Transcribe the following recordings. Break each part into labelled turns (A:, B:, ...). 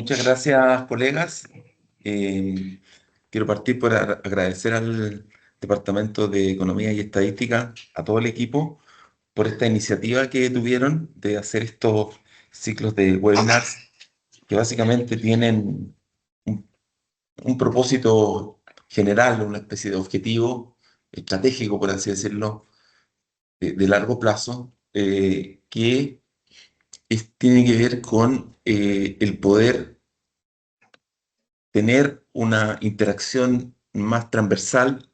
A: Muchas gracias, colegas. Eh, Quiero partir por agradecer al Departamento de Economía y Estadística, a todo el equipo, por esta iniciativa que tuvieron de hacer estos ciclos de webinars que básicamente tienen un, un propósito general, una especie de objetivo estratégico, por así decirlo, de largo plazo, que tiene que ver con el poder tener una interacción más transversal,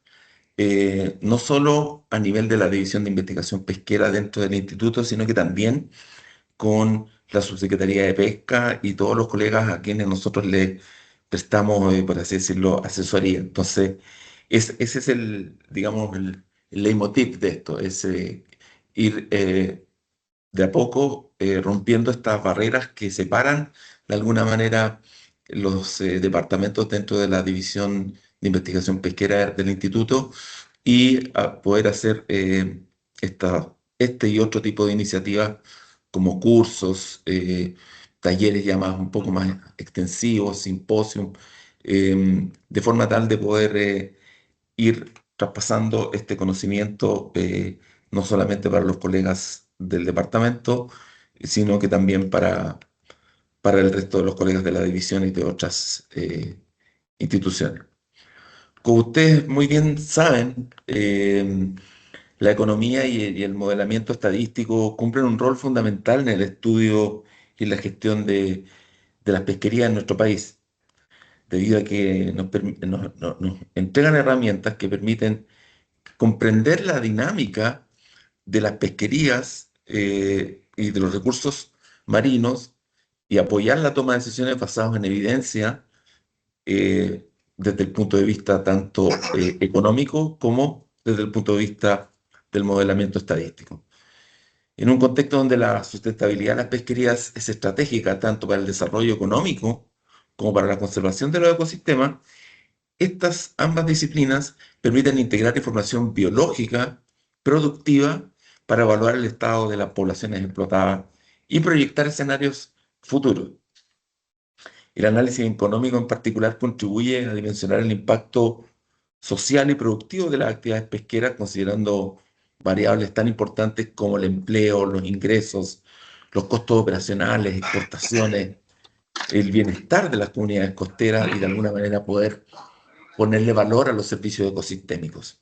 A: no solo a nivel de la División de Investigación Pesquera dentro del instituto, sino que también con la Subsecretaría de Pesca y todos los colegas a quienes nosotros le prestamos, por así decirlo, asesoría. Entonces, ese es el, digamos, el leitmotiv de esto, es ir de a poco rompiendo estas barreras que separan de alguna manera los departamentos dentro de la División de Investigación Pesquera del Instituto y a poder hacer este y otro tipo de iniciativas como cursos, talleres ya más, un poco más extensivos, simposios, de forma tal de poder ir traspasando este conocimiento, no solamente para los colegas del departamento, sino que también para el resto de los colegas de la división y de otras instituciones. Como ustedes muy bien saben, la economía y el modelamiento estadístico cumplen un rol fundamental en el estudio y en la gestión de las pesquerías en nuestro país, debido a que nos entregan herramientas que permiten comprender la dinámica de las pesquerías y de los recursos marinos y apoyar la toma de decisiones basadas en evidencia desde el punto de vista tanto económico como desde el punto de vista del modelamiento estadístico. En un contexto donde la sustentabilidad de las pesquerías es estratégica tanto para el desarrollo económico como para la conservación de los ecosistemas, estas ambas disciplinas permiten integrar información biológica productiva para evaluar el estado de las poblaciones explotadas y proyectar escenarios futuros. El análisis económico en particular contribuye a dimensionar el impacto social y productivo de las actividades pesqueras, considerando variables tan importantes como el empleo, los ingresos, los costos operacionales, exportaciones, el bienestar de las comunidades costeras y de alguna manera poder ponerle valor a los servicios ecosistémicos.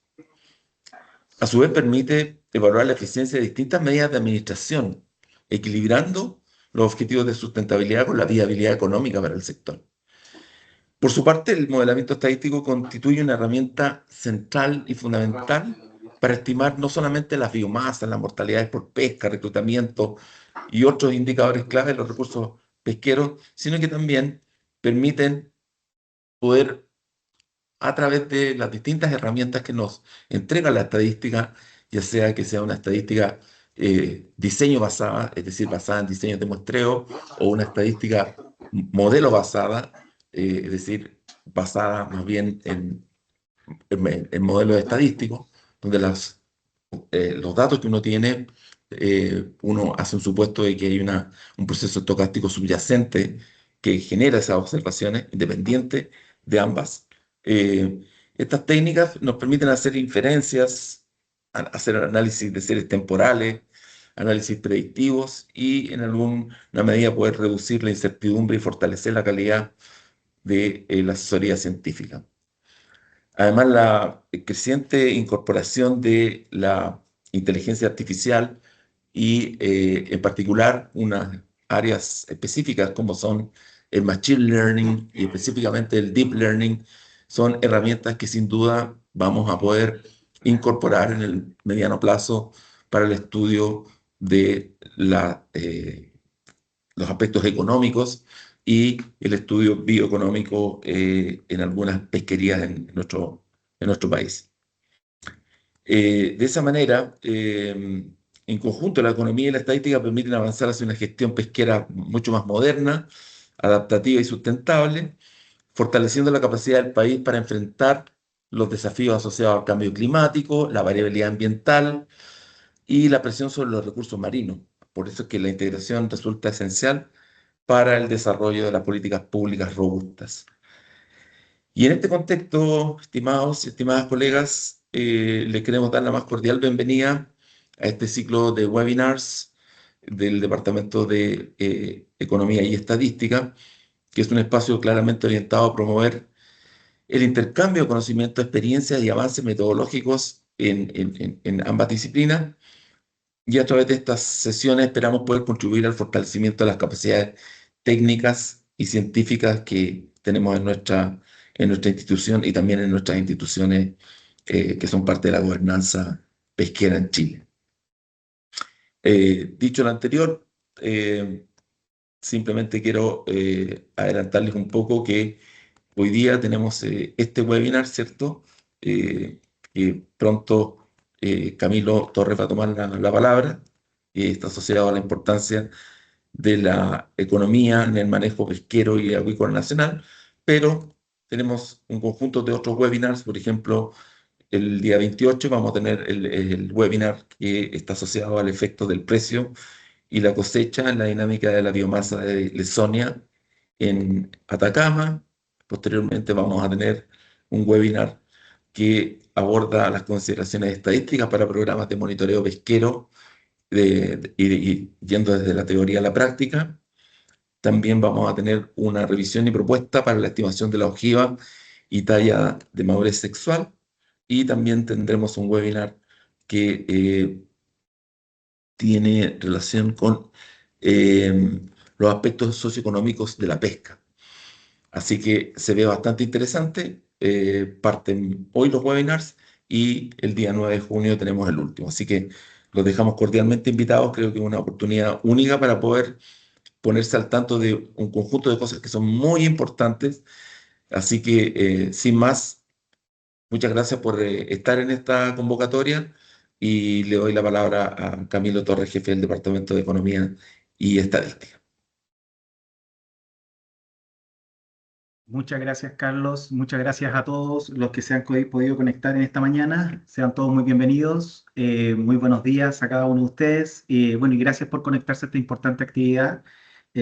A: A su vez, permite evaluar la eficiencia de distintas medidas de administración, equilibrando los objetivos de sustentabilidad con la viabilidad económica para el sector. Por su parte, el modelamiento estadístico constituye una herramienta central y fundamental para estimar no solamente las biomasas, las mortalidades por pesca, reclutamiento y otros indicadores clave de los recursos pesqueros, sino que también permiten poder a través de las distintas herramientas que nos entrega la estadística, ya sea que sea una estadística diseño basada, es decir, basada en diseños de muestreo, o una estadística modelo basada, es decir, basada más bien en modelos estadísticos, donde los datos que uno tiene, uno hace un supuesto de que hay un proceso estocástico subyacente que genera esas observaciones, independiente de ambas. Eh, Estas técnicas nos permiten hacer inferencias, hacer análisis de series temporales, análisis predictivos y en alguna medida poder reducir la incertidumbre y fortalecer la calidad de la asesoría científica. Además, la creciente incorporación de la inteligencia artificial y en particular unas áreas específicas como son el machine learning y específicamente el deep learning son herramientas que sin duda vamos a poder incorporar en el mediano plazo para el estudio de los aspectos económicos y el estudio bioeconómico en algunas pesquerías en nuestro país. De esa manera, en conjunto, la economía y la estadística permiten avanzar hacia una gestión pesquera mucho más moderna, adaptativa y sustentable, fortaleciendo la capacidad del país para enfrentar los desafíos asociados al cambio climático, la variabilidad ambiental y la presión sobre los recursos marinos. Por eso es que la integración resulta esencial para el desarrollo de las políticas públicas robustas. Y en este contexto, estimados y estimadas colegas, le queremos dar la más cordial bienvenida a este ciclo de webinars del Departamento de Economía y Estadística, que es un espacio claramente orientado a promover el intercambio de conocimientos, experiencias y avances metodológicos en ambas disciplinas. Y a través de estas sesiones esperamos poder contribuir al fortalecimiento de las capacidades técnicas y científicas que tenemos en nuestra institución y también en nuestras instituciones que son parte de la gobernanza pesquera en Chile. Dicho lo anterior, simplemente quiero adelantarles un poco que hoy día tenemos este webinar, ¿cierto? Que pronto Camilo Torres va a tomar la palabra. Está asociado a la importancia de la economía en el manejo pesquero y acuícola nacional, pero tenemos un conjunto de otros webinars. Por ejemplo, el día 28 vamos a tener el webinar que está asociado al efecto del precio y la cosecha en la dinámica de la biomasa de Lesonia en Atacama. Posteriormente vamos a tener un webinar que aborda las consideraciones estadísticas para programas de monitoreo pesquero y yendo desde la teoría a la práctica. También vamos a tener una revisión y propuesta para la estimación de la ojiva y talla de madurez sexual. Y también tendremos un webinar que tiene relación con los aspectos socioeconómicos de la pesca. Así que se ve bastante interesante. Parten hoy los webinars y el día 9 de junio tenemos el último. Así que los dejamos cordialmente invitados. Creo que es una oportunidad única para poder ponerse al tanto de un conjunto de cosas que son muy importantes. Así que, sin más, muchas gracias por estar en esta convocatoria y le doy la palabra a Camilo Torres, jefe del Departamento de Economía y Estadística.
B: Muchas gracias, Carlos. Muchas gracias a todos los que se han podido conectar en esta mañana. Sean todos muy bienvenidos. Muy buenos días a cada uno de ustedes. Bueno, y gracias por conectarse a esta importante actividad,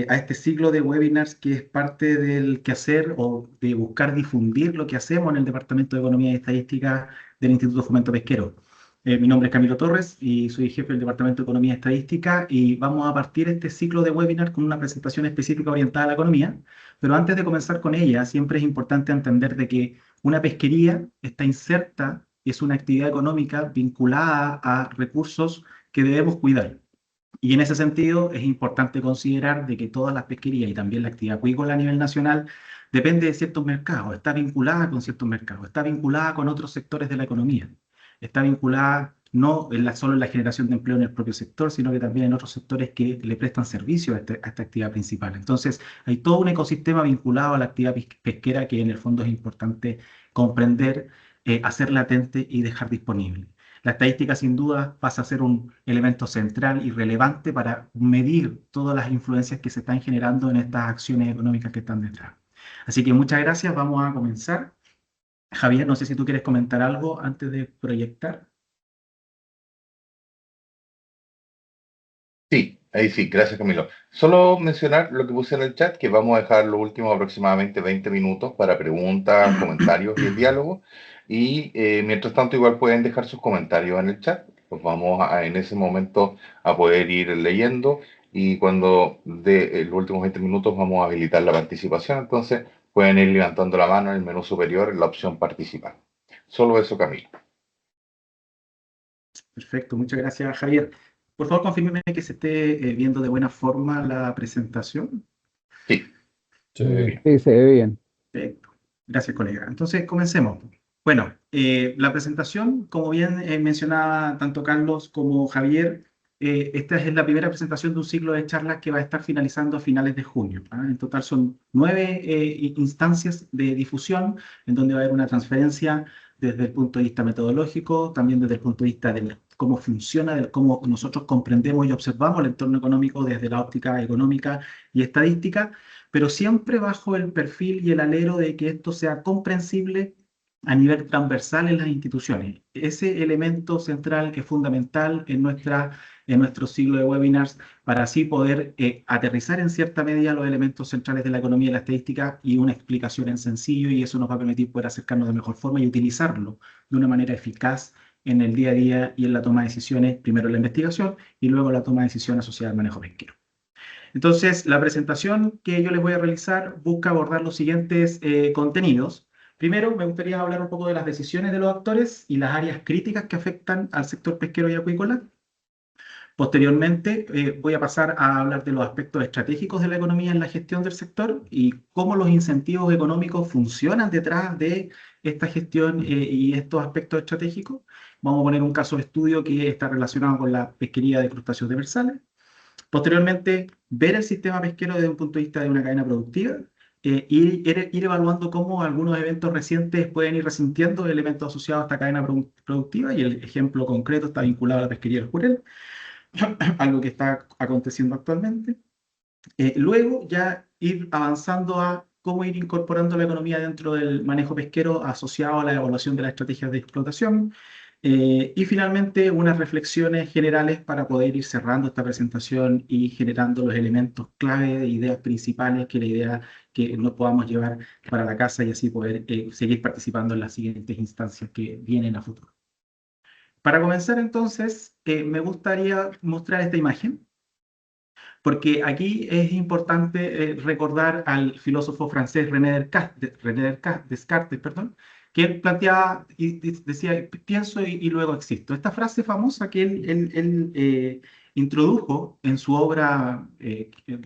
B: a este ciclo de webinars que es parte del quehacer o de buscar difundir lo que hacemos en el Departamento de Economía y Estadística del Instituto Fomento Pesquero. Mi nombre es Camilo Torres y soy jefe del Departamento de Economía y Estadística, y vamos a partir este ciclo de webinars con una presentación específica orientada a la economía. Pero antes de comenzar con ella, siempre es importante entender de que una pesquería está inserta, es una actividad económica vinculada a recursos que debemos cuidar. Y en ese sentido es importante considerar de que todas las pesquerías y también la actividad acuícola a nivel nacional depende de ciertos mercados, está vinculada con ciertos mercados, está vinculada con otros sectores de la economía, está vinculada no solo en la generación de empleo en el propio sector, sino que también en otros sectores que le prestan servicio a esta actividad principal. Entonces, hay todo un ecosistema vinculado a la actividad pesquera que en el fondo es importante comprender, hacer latente y dejar disponible. La estadística sin duda pasa a ser un elemento central y relevante para medir todas las influencias que se están generando en estas acciones económicas que están detrás. Así que muchas gracias, vamos a comenzar. Javier, no sé si tú quieres comentar algo antes de proyectar.
C: Sí, ahí sí, gracias Camilo. Solo mencionar lo que puse en el chat, que vamos a dejar los últimos aproximadamente 20 minutos para preguntas, comentarios y el diálogo. Y mientras tanto igual pueden dejar sus comentarios en el chat. Los vamos en ese momento a poder ir leyendo, y cuando de los últimos 20 minutos vamos a habilitar la participación. Entonces pueden ir levantando la mano en el menú superior en la opción participar. Solo eso, Camilo.
B: Perfecto, muchas gracias, Javier. Por favor, confírmeme que se esté viendo de buena forma la presentación.
C: Sí,
D: Sí,
C: bien.
D: sí, se ve bien.
B: Perfecto. Gracias, colega. Entonces, comencemos. Bueno, la presentación, como bien mencionaba tanto Carlos como Javier, esta es la primera presentación de un ciclo de charlas que va a estar finalizando a finales de junio. En total son 9 instancias de difusión, en donde va a haber una transferencia desde el punto de vista metodológico, también desde el punto de vista de cómo funciona, de cómo nosotros comprendemos y observamos el entorno económico desde la óptica económica y estadística, pero siempre bajo el perfil y el alero de que esto sea comprensible a nivel transversal en las instituciones. Ese elemento central es fundamental en nuestro ciclo de webinars para así poder aterrizar en cierta medida los elementos centrales de la economía y la estadística y una explicación en sencillo, y eso nos va a permitir poder acercarnos de mejor forma y utilizarlo de una manera eficaz en el día a día y en la toma de decisiones, primero la investigación y luego la toma de decisiones asociada al manejo pesquero. Entonces, la presentación que yo les voy a realizar busca abordar los siguientes contenidos. Primero, me gustaría hablar un poco de las decisiones de los actores y las áreas críticas que afectan al sector pesquero y acuícola. Posteriormente, voy a pasar a hablar de los aspectos estratégicos de la economía en la gestión del sector y cómo los incentivos económicos funcionan detrás de esta gestión y estos aspectos estratégicos. Vamos a poner un caso de estudio que está relacionado con la pesquería de crustáceos demersales. Posteriormente, ver el sistema pesquero desde un punto de vista de una cadena productiva y ir evaluando cómo algunos eventos recientes pueden ir resintiendo elementos asociados a esta cadena productiva, y el ejemplo concreto está vinculado a la pesquería del jurel, algo que está aconteciendo actualmente. Luego ya ir avanzando a cómo ir incorporando la economía dentro del manejo pesquero asociado a la evaluación de las estrategias de explotación. Y finalmente unas reflexiones generales para poder ir cerrando esta presentación y generando los elementos clave de ideas principales, que la idea que nos podamos llevar para la casa y así poder seguir participando en las siguientes instancias que vienen a futuro. Para comenzar entonces, me gustaría mostrar esta imagen, porque aquí es importante recordar al filósofo francés René Descartes, perdón, que él planteaba y decía, pienso y luego existo. Esta frase famosa que él introdujo en su obra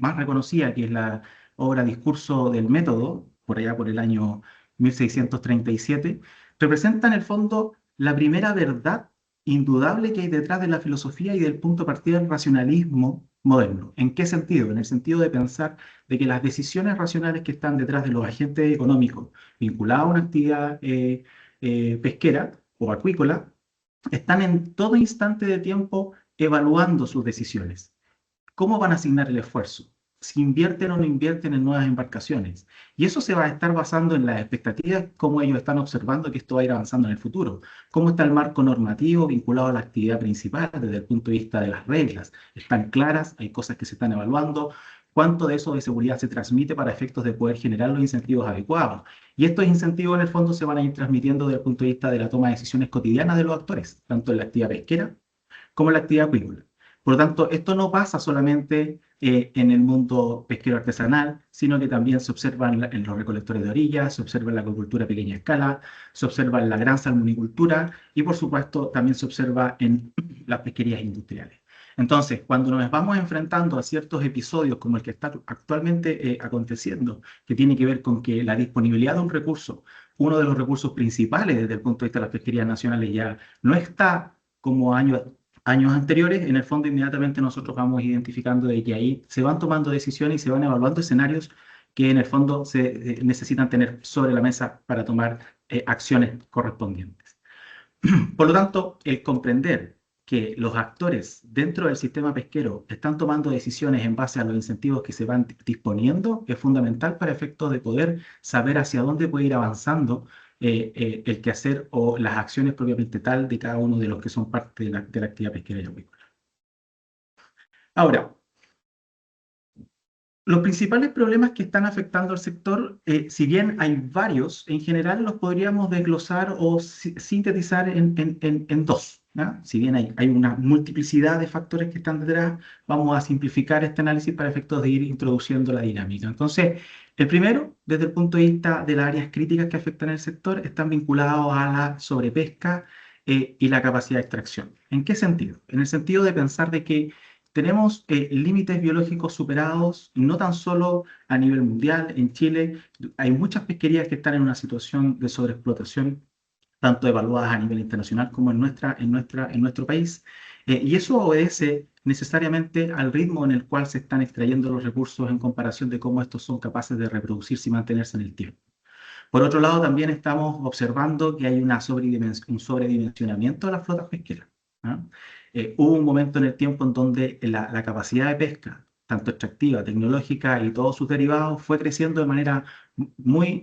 B: más reconocida, que es la obra Discurso del Método, por allá por el año 1637, representa en el fondo la primera verdad indudable que hay detrás de la filosofía y del punto de partida del racionalismo moderno. ¿En qué sentido? En el sentido de pensar de que las decisiones racionales que están detrás de los agentes económicos vinculados a una actividad pesquera o acuícola están en todo instante de tiempo evaluando sus decisiones. ¿Cómo van a asignar el esfuerzo? Si invierten o no invierten en nuevas embarcaciones. Y eso se va a estar basando en las expectativas, cómo ellos están observando que esto va a ir avanzando en el futuro. ¿Cómo está el marco normativo vinculado a la actividad principal desde el punto de vista de las reglas? ¿Están claras? ¿Hay cosas que se están evaluando? ¿Cuánto de eso de seguridad se transmite para efectos de poder generar los incentivos adecuados? Y estos incentivos en el fondo se van a ir transmitiendo desde el punto de vista de la toma de decisiones cotidianas de los actores, tanto en la actividad pesquera como en la actividad acuícola. Por lo tanto, esto no pasa solamente en el mundo pesquero artesanal, sino que también se observa en los recolectores de orillas, se observa en la acuicultura a pequeña escala, se observa en la gran salmonicultura y, por supuesto, también se observa en las pesquerías industriales. Entonces, cuando nos vamos enfrentando a ciertos episodios como el que está actualmente aconteciendo, que tiene que ver con que la disponibilidad de un recurso, uno de los recursos principales desde el punto de vista de las pesquerías nacionales, ya no está como años anteriores, en el fondo inmediatamente nosotros vamos identificando de que ahí se van tomando decisiones y se van evaluando escenarios que en el fondo se necesitan tener sobre la mesa para tomar acciones correspondientes. Por lo tanto, el comprender que los actores dentro del sistema pesquero están tomando decisiones en base a los incentivos que se van disponiendo es fundamental para efectos de poder saber hacia dónde puede ir avanzando el quehacer o las acciones propiamente tal de cada uno de los que son parte de la actividad pesquera y acuícola. Ahora, los principales problemas que están afectando al sector, si bien hay varios, en general los podríamos desglosar o sintetizar en dos, ¿ya? Si bien hay una multiplicidad de factores que están detrás, vamos a simplificar este análisis para efectos de ir introduciendo la dinámica. Entonces, el primero, desde el punto de vista de las áreas críticas que afectan el sector, están vinculados a la sobrepesca y la capacidad de extracción. ¿En qué sentido? En el sentido de pensar de que tenemos límites biológicos superados, no tan solo a nivel mundial. En Chile hay muchas pesquerías que están en una situación de sobreexplotación, tanto evaluadas a nivel internacional como en nuestro país. Y eso obedece necesariamente al ritmo en el cual se están extrayendo los recursos en comparación de cómo estos son capaces de reproducirse y mantenerse en el tiempo. Por otro lado, también estamos observando que hay un sobredimensionamiento de las flotas pesqueras, ¿ah? Hubo un momento en el tiempo en donde la capacidad de pesca, tanto extractiva, tecnológica y todos sus derivados, fue creciendo de manera muy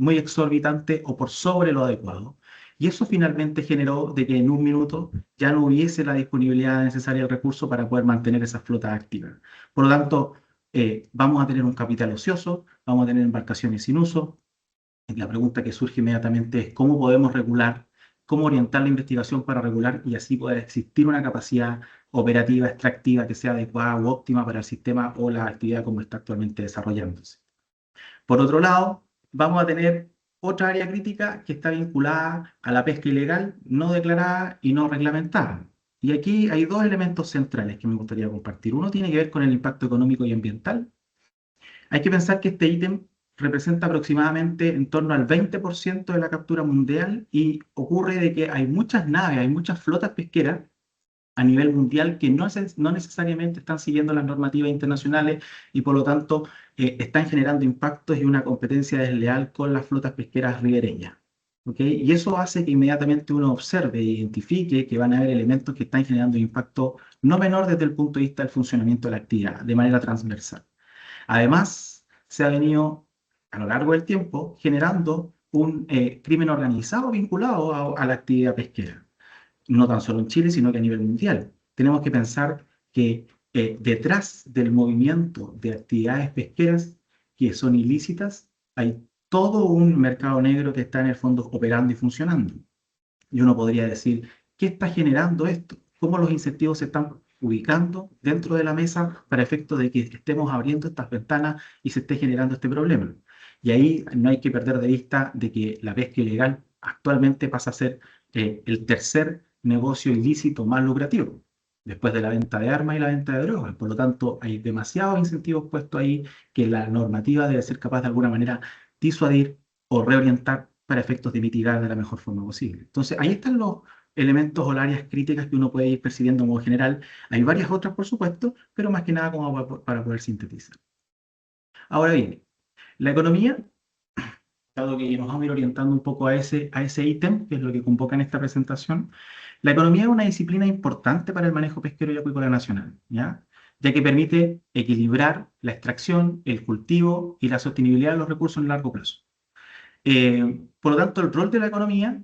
B: exorbitante o por sobre lo adecuado. Y eso finalmente generó de que en un minuto ya no hubiese la disponibilidad necesaria del recurso para poder mantener esas flotas activas. Por lo tanto, vamos a tener un capital ocioso, vamos a tener embarcaciones sin uso. Y la pregunta que surge inmediatamente es cómo podemos regular, cómo orientar la investigación para regular y así poder existir una capacidad operativa, extractiva que sea adecuada u óptima para el sistema o la actividad como está actualmente desarrollándose. Por otro lado, vamos a tener otra área crítica que está vinculada a la pesca ilegal, no declarada y no reglamentada. Y aquí hay dos elementos centrales que me gustaría compartir. Uno tiene que ver con el impacto económico y ambiental. Hay que pensar que este ítem representa aproximadamente en torno al 20% de la captura mundial y ocurre de que hay muchas naves, hay muchas flotas pesqueras a nivel mundial que no necesariamente están siguiendo las normativas internacionales y por lo tanto están generando impactos y una competencia desleal con las flotas pesqueras ribereñas. ¿Okay? Y eso hace que inmediatamente uno observe e identifique que van a haber elementos que están generando impacto no menor desde el punto de vista del funcionamiento de la actividad, de manera transversal. Además, se ha venido a lo largo del tiempo generando un crimen organizado vinculado a la actividad pesquera no tan solo en Chile, sino que a nivel mundial. Tenemos que pensar que detrás del movimiento de actividades pesqueras que son ilícitas, hay todo un mercado negro que está en el fondo operando y funcionando. Y uno podría decir, ¿qué está generando esto? ¿Cómo los incentivos se están ubicando dentro de la mesa para efecto de que estemos abriendo estas ventanas y se esté generando este problema? Y ahí no hay que perder de vista de que la pesca ilegal actualmente pasa a ser el tercer negocio ilícito más lucrativo, después de la venta de armas y la venta de drogas. Por lo tanto, hay demasiados incentivos puestos ahí que la normativa debe ser capaz de alguna manera disuadir o reorientar para efectos de mitigar de la mejor forma posible. Entonces, ahí están los elementos o las áreas críticas que uno puede ir percibiendo en modo general. Hay varias otras, por supuesto, pero más que nada como para poder sintetizar. Ahora bien, la economía, dado que nos vamos a ir orientando un poco a ese ítem, que es lo que convoca en esta presentación, la economía es una disciplina importante para el manejo pesquero y acuícola nacional, ¿ya? Ya que permite equilibrar la extracción, el cultivo y la sostenibilidad de los recursos en largo plazo. Por lo tanto, el rol de la economía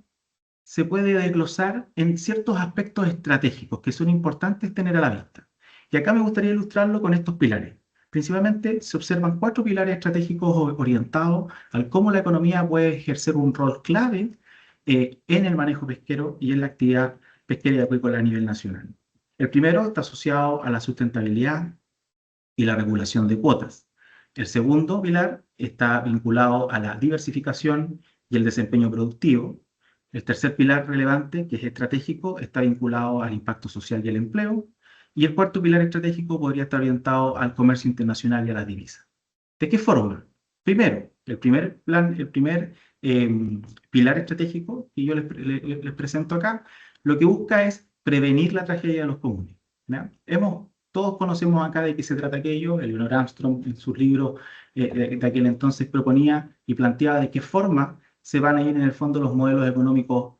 B: se puede desglosar en ciertos aspectos estratégicos que son importantes tener a la vista. Y acá me gustaría ilustrarlo con estos pilares. Principalmente se observan 4 pilares estratégicos orientados al cómo la economía puede ejercer un rol clave en el manejo pesquero y en la actividad pesquera y acuícola a nivel nacional. El primero está asociado a la sustentabilidad y la regulación de cuotas. El segundo pilar está vinculado a la diversificación y el desempeño productivo. El tercer pilar relevante, que es estratégico, está vinculado al impacto social y el empleo. Y el cuarto pilar estratégico podría estar orientado al comercio internacional y a las divisas. ¿De qué forma? Primero, el primer pilar estratégico que yo les presento acá, lo que busca es prevenir la tragedia de los comunes. ¿Ya? Todos conocemos acá de qué se trata aquello. Elinor Armstrong en sus libros de aquel entonces proponía y planteaba de qué forma se van a ir en el fondo los modelos económicos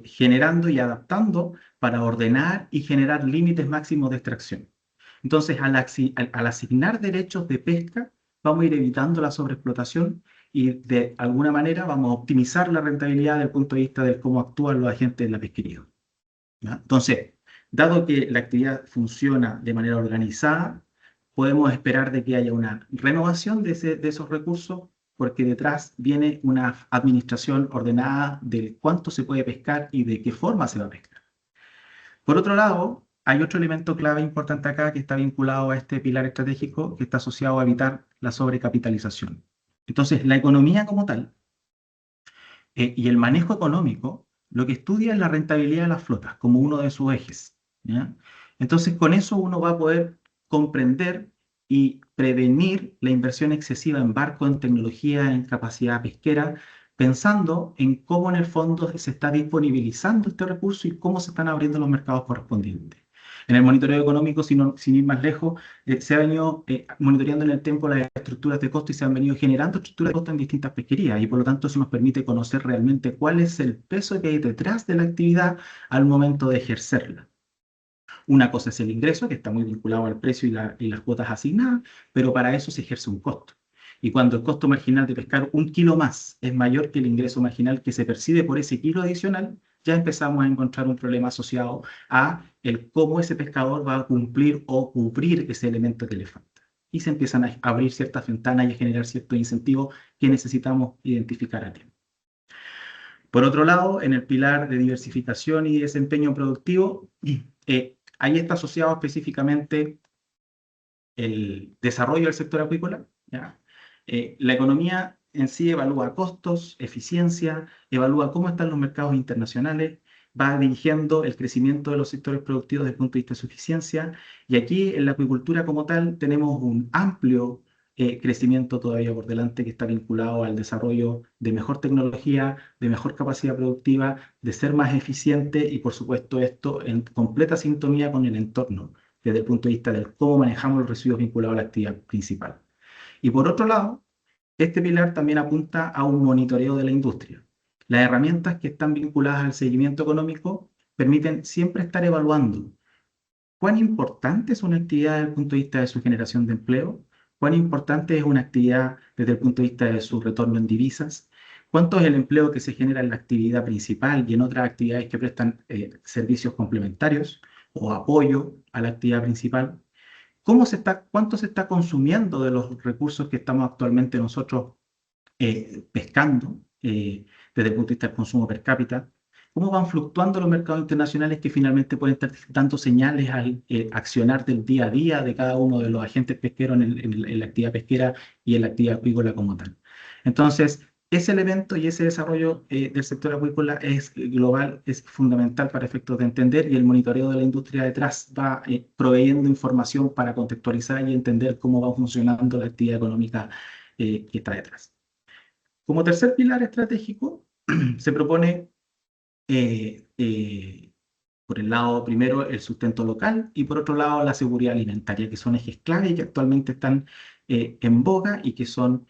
B: generando y adaptando para ordenar y generar límites máximos de extracción. Entonces, al asignar derechos de pesca, vamos a ir evitando la sobreexplotación y de alguna manera vamos a optimizar la rentabilidad desde el punto de vista de cómo actúan los agentes de la pesquería. ¿Ya? Entonces, dado que la actividad funciona de manera organizada, podemos esperar de que haya una renovación de esos recursos, porque detrás viene una administración ordenada de cuánto se puede pescar y de qué forma se va a pescar. Por otro lado, hay otro elemento clave importante acá que está vinculado a este pilar estratégico que está asociado a evitar la sobrecapitalización. Entonces, la economía como tal y el manejo económico lo que estudia es la rentabilidad de las flotas como uno de sus ejes, ¿ya? Entonces, con eso uno va a poder comprender y prevenir la inversión excesiva en barcos, en tecnología, en capacidad pesquera, pensando en cómo en el fondo se está disponibilizando este recurso y cómo se están abriendo los mercados correspondientes. En el monitoreo económico, sin ir más lejos, se ha venido monitoreando en el tiempo las estructuras de costo y se han venido generando estructuras de costo en distintas pesquerías y por lo tanto eso nos permite conocer realmente cuál es el peso que hay detrás de la actividad al momento de ejercerla. Una cosa es el ingreso, que está muy vinculado al precio y las cuotas asignadas, pero para eso se ejerce un costo. Y cuando el costo marginal de pescar 1 kilo más es mayor que el ingreso marginal que se percibe por ese kilo adicional, ya empezamos a encontrar un problema asociado a el cómo ese pescador va a cumplir o cubrir ese elemento que le falta. Y se empiezan a abrir ciertas ventanas y a generar ciertos incentivos que necesitamos identificar a tiempo. Por otro lado, en el pilar de diversificación y desempeño productivo, ahí está asociado específicamente el desarrollo del sector acuícola, ¿ya? La economía en sí evalúa costos, eficiencia, evalúa cómo están los mercados internacionales, va dirigiendo el crecimiento de los sectores productivos desde el punto de vista de su eficiencia, y aquí en la acuicultura como tal tenemos un amplio crecimiento todavía por delante que está vinculado al desarrollo de mejor tecnología, de mejor capacidad productiva, de ser más eficiente y por supuesto esto en completa sintonía con el entorno desde el punto de vista de cómo manejamos los residuos vinculados a la actividad principal. Y por otro lado, este pilar también apunta a un monitoreo de la industria. Las herramientas que están vinculadas al seguimiento económico permiten siempre estar evaluando cuán importante es una actividad desde el punto de vista de su generación de empleo, cuán importante es una actividad desde el punto de vista de su retorno en divisas, cuánto es el empleo que se genera en la actividad principal y en otras actividades que prestan servicios complementarios o apoyo a la actividad principal. ¿Cuánto se está consumiendo de los recursos que estamos actualmente nosotros pescando desde el punto de vista del consumo per cápita? ¿Cómo van fluctuando los mercados internacionales que finalmente pueden estar dando señales al accionar del día a día de cada uno de los agentes pesqueros en la actividad pesquera y en la actividad acuícola como tal? Entonces, ese elemento y ese desarrollo del sector acuícola es global, es fundamental para efectos de entender, y el monitoreo de la industria detrás va proveyendo información para contextualizar y entender cómo va funcionando la actividad económica que está detrás. Como tercer pilar estratégico, se propone, por el lado primero, el sustento local y por otro lado, la seguridad alimentaria, que son ejes clave y que actualmente están en boga y que son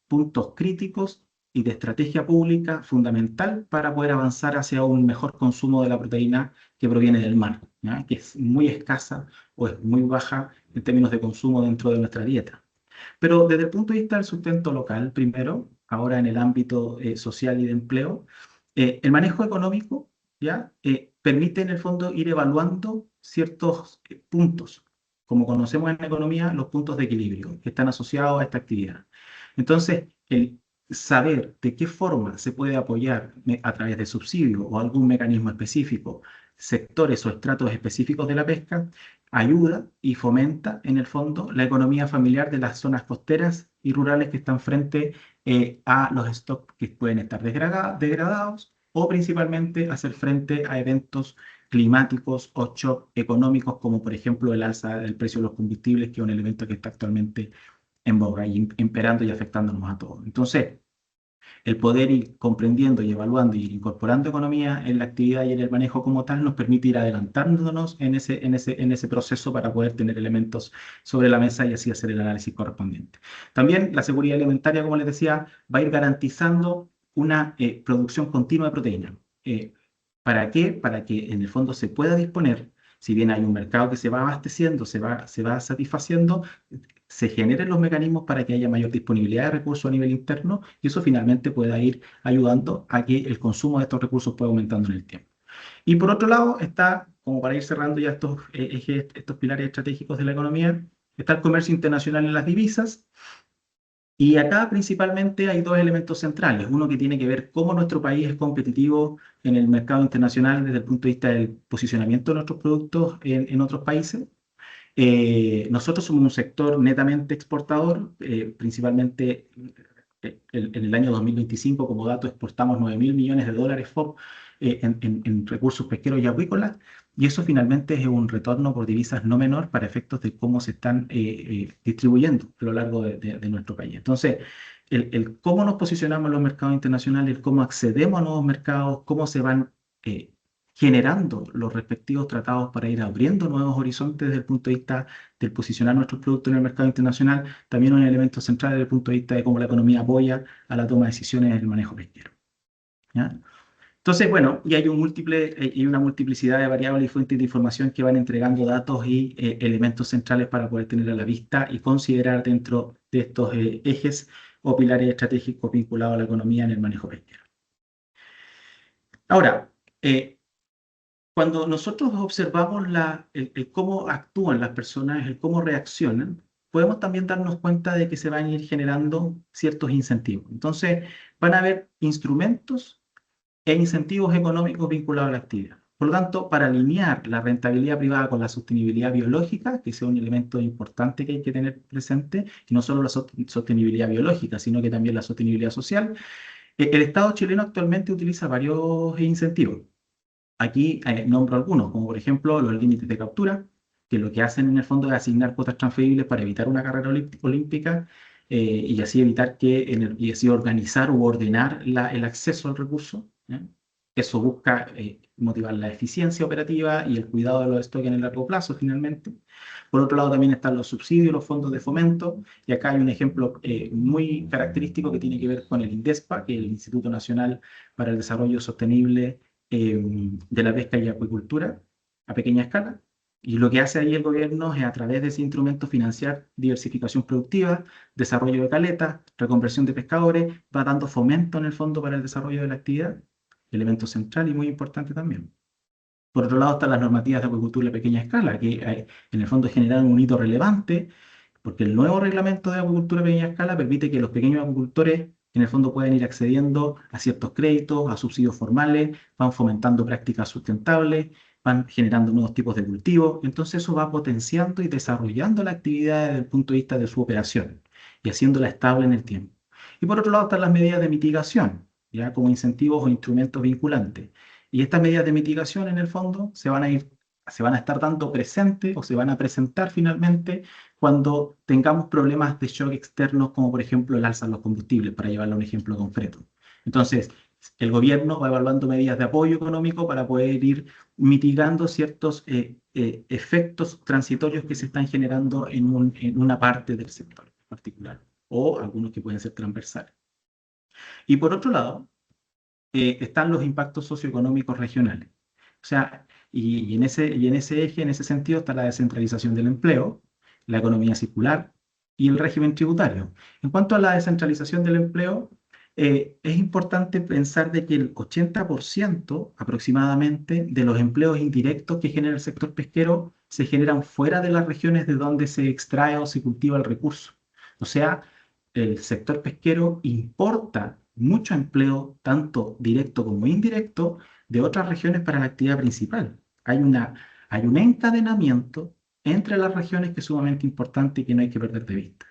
B: puntos críticos y de estrategia pública fundamental para poder avanzar hacia un mejor consumo de la proteína que proviene del mar, ¿ya? Que es muy escasa o es muy baja en términos de consumo dentro de nuestra dieta. Pero desde el punto de vista del sustento local, primero, ahora en el ámbito social y de empleo, el manejo económico ¿ya? Permite en el fondo ir evaluando ciertos puntos, como conocemos en la economía, los puntos de equilibrio que están asociados a esta actividad. Entonces, el saber de qué forma se puede apoyar a través de subsidios o algún mecanismo específico sectores o estratos específicos de la pesca ayuda y fomenta en el fondo la economía familiar de las zonas costeras y rurales que están frente a los stocks que pueden estar degradados o principalmente hacer frente a eventos climáticos o shock económicos como por ejemplo el alza del precio de los combustibles, que es un elemento que está actualmente en boga y imperando y afectándonos a todos. Entonces, el poder ir comprendiendo y evaluando y ir incorporando economía en la actividad y en el manejo como tal nos permite ir adelantándonos en ese proceso para poder tener elementos sobre la mesa y así hacer el análisis correspondiente. También la seguridad alimentaria, como les decía, va a ir garantizando una producción continua de proteína. ¿Para qué? Para que en el fondo se pueda disponer, si bien hay un mercado que se va abasteciendo, se va satisfaciendo, se generen los mecanismos para que haya mayor disponibilidad de recursos a nivel interno y eso finalmente pueda ir ayudando a que el consumo de estos recursos pueda aumentando en el tiempo. Y por otro lado está, como para ir cerrando ya estos ejes, estos pilares estratégicos de la economía, está el comercio internacional en las divisas. Y acá principalmente hay dos elementos centrales. Uno que tiene que ver cómo nuestro país es competitivo en el mercado internacional desde el punto de vista del posicionamiento de nuestros productos en otros países. Nosotros somos un sector netamente exportador, principalmente en el año 2025, como dato, exportamos 9.000 millones de dólares FOB en recursos pesqueros y acuícolas, y eso finalmente es un retorno por divisas no menor para efectos de cómo se están distribuyendo a lo largo de nuestro país. Entonces, el cómo nos posicionamos en los mercados internacionales, el cómo accedemos a nuevos mercados, cómo se van generando los respectivos tratados para ir abriendo nuevos horizontes desde el punto de vista del posicionar nuestros productos en el mercado internacional, también un elemento central desde el punto de vista de cómo la economía apoya a la toma de decisiones en el manejo pesquero. ¿Ya? Entonces, bueno, y hay una multiplicidad de variables y fuentes de información que van entregando datos y elementos centrales para poder tener a la vista y considerar dentro de estos ejes o pilares estratégicos vinculados a la economía en el manejo pesquero. Ahora, cuando nosotros observamos el cómo actúan las personas, el cómo reaccionan, podemos también darnos cuenta de que se van a ir generando ciertos incentivos. Entonces, van a haber instrumentos e incentivos económicos vinculados a la actividad. Por lo tanto, para alinear la rentabilidad privada con la sostenibilidad biológica, que sea un elemento importante que hay que tener presente, y no solo la sostenibilidad biológica, sino que también la sostenibilidad social, el Estado chileno actualmente utiliza varios incentivos. Aquí nombro algunos, como por ejemplo los límites de captura, que lo que hacen en el fondo es asignar cuotas transferibles para evitar una carrera olímpica y así evitar y así organizar u ordenar el acceso al recurso. ¿Ya? Eso busca motivar la eficiencia operativa y el cuidado de los stocks en el largo plazo, finalmente. Por otro lado, también están los subsidios, los fondos de fomento, y acá hay un ejemplo muy característico que tiene que ver con el INDESPA, que es el Instituto Nacional para el Desarrollo Sostenible de la pesca y acuicultura a pequeña escala. Y lo que hace ahí el gobierno es a través de ese instrumento financiar diversificación productiva, desarrollo de caletas, reconversión de pescadores, va dando fomento en el fondo para el desarrollo de la actividad, elemento central y muy importante también. Por otro lado están las normativas de acuicultura a pequeña escala, que en el fondo generan un hito relevante, porque el nuevo reglamento de acuicultura a pequeña escala permite que los pequeños acuicultores en el fondo puedan ir accediendo a ciertos créditos, a subsidios formales, van fomentando prácticas sustentables, van generando nuevos tipos de cultivos. Entonces eso va potenciando y desarrollando la actividad desde el punto de vista de su operación y haciéndola estable en el tiempo. Y por otro lado están las medidas de mitigación, ya como incentivos o instrumentos vinculantes. Y estas medidas de mitigación en el fondo se van a estar dando presente o se van a presentar finalmente cuando tengamos problemas de shock externos, como por ejemplo el alza de los combustibles, para llevarlo a un ejemplo concreto. Entonces, el gobierno va evaluando medidas de apoyo económico para poder ir mitigando ciertos efectos transitorios que se están generando en una parte del sector en particular, o algunos que pueden ser transversales. Y por otro lado, están los impactos socioeconómicos regionales. O sea, y en ese eje, en ese sentido, está la descentralización del empleo, la economía circular y el régimen tributario. En cuanto a la descentralización del empleo, es importante pensar de que el 80% aproximadamente de los empleos indirectos que genera el sector pesquero se generan fuera de las regiones de donde se extrae o se cultiva el recurso. O sea, el sector pesquero importa mucho empleo, tanto directo como indirecto, de otras regiones para la actividad principal. Hay un encadenamiento entre las regiones que es sumamente importante y que no hay que perder de vista.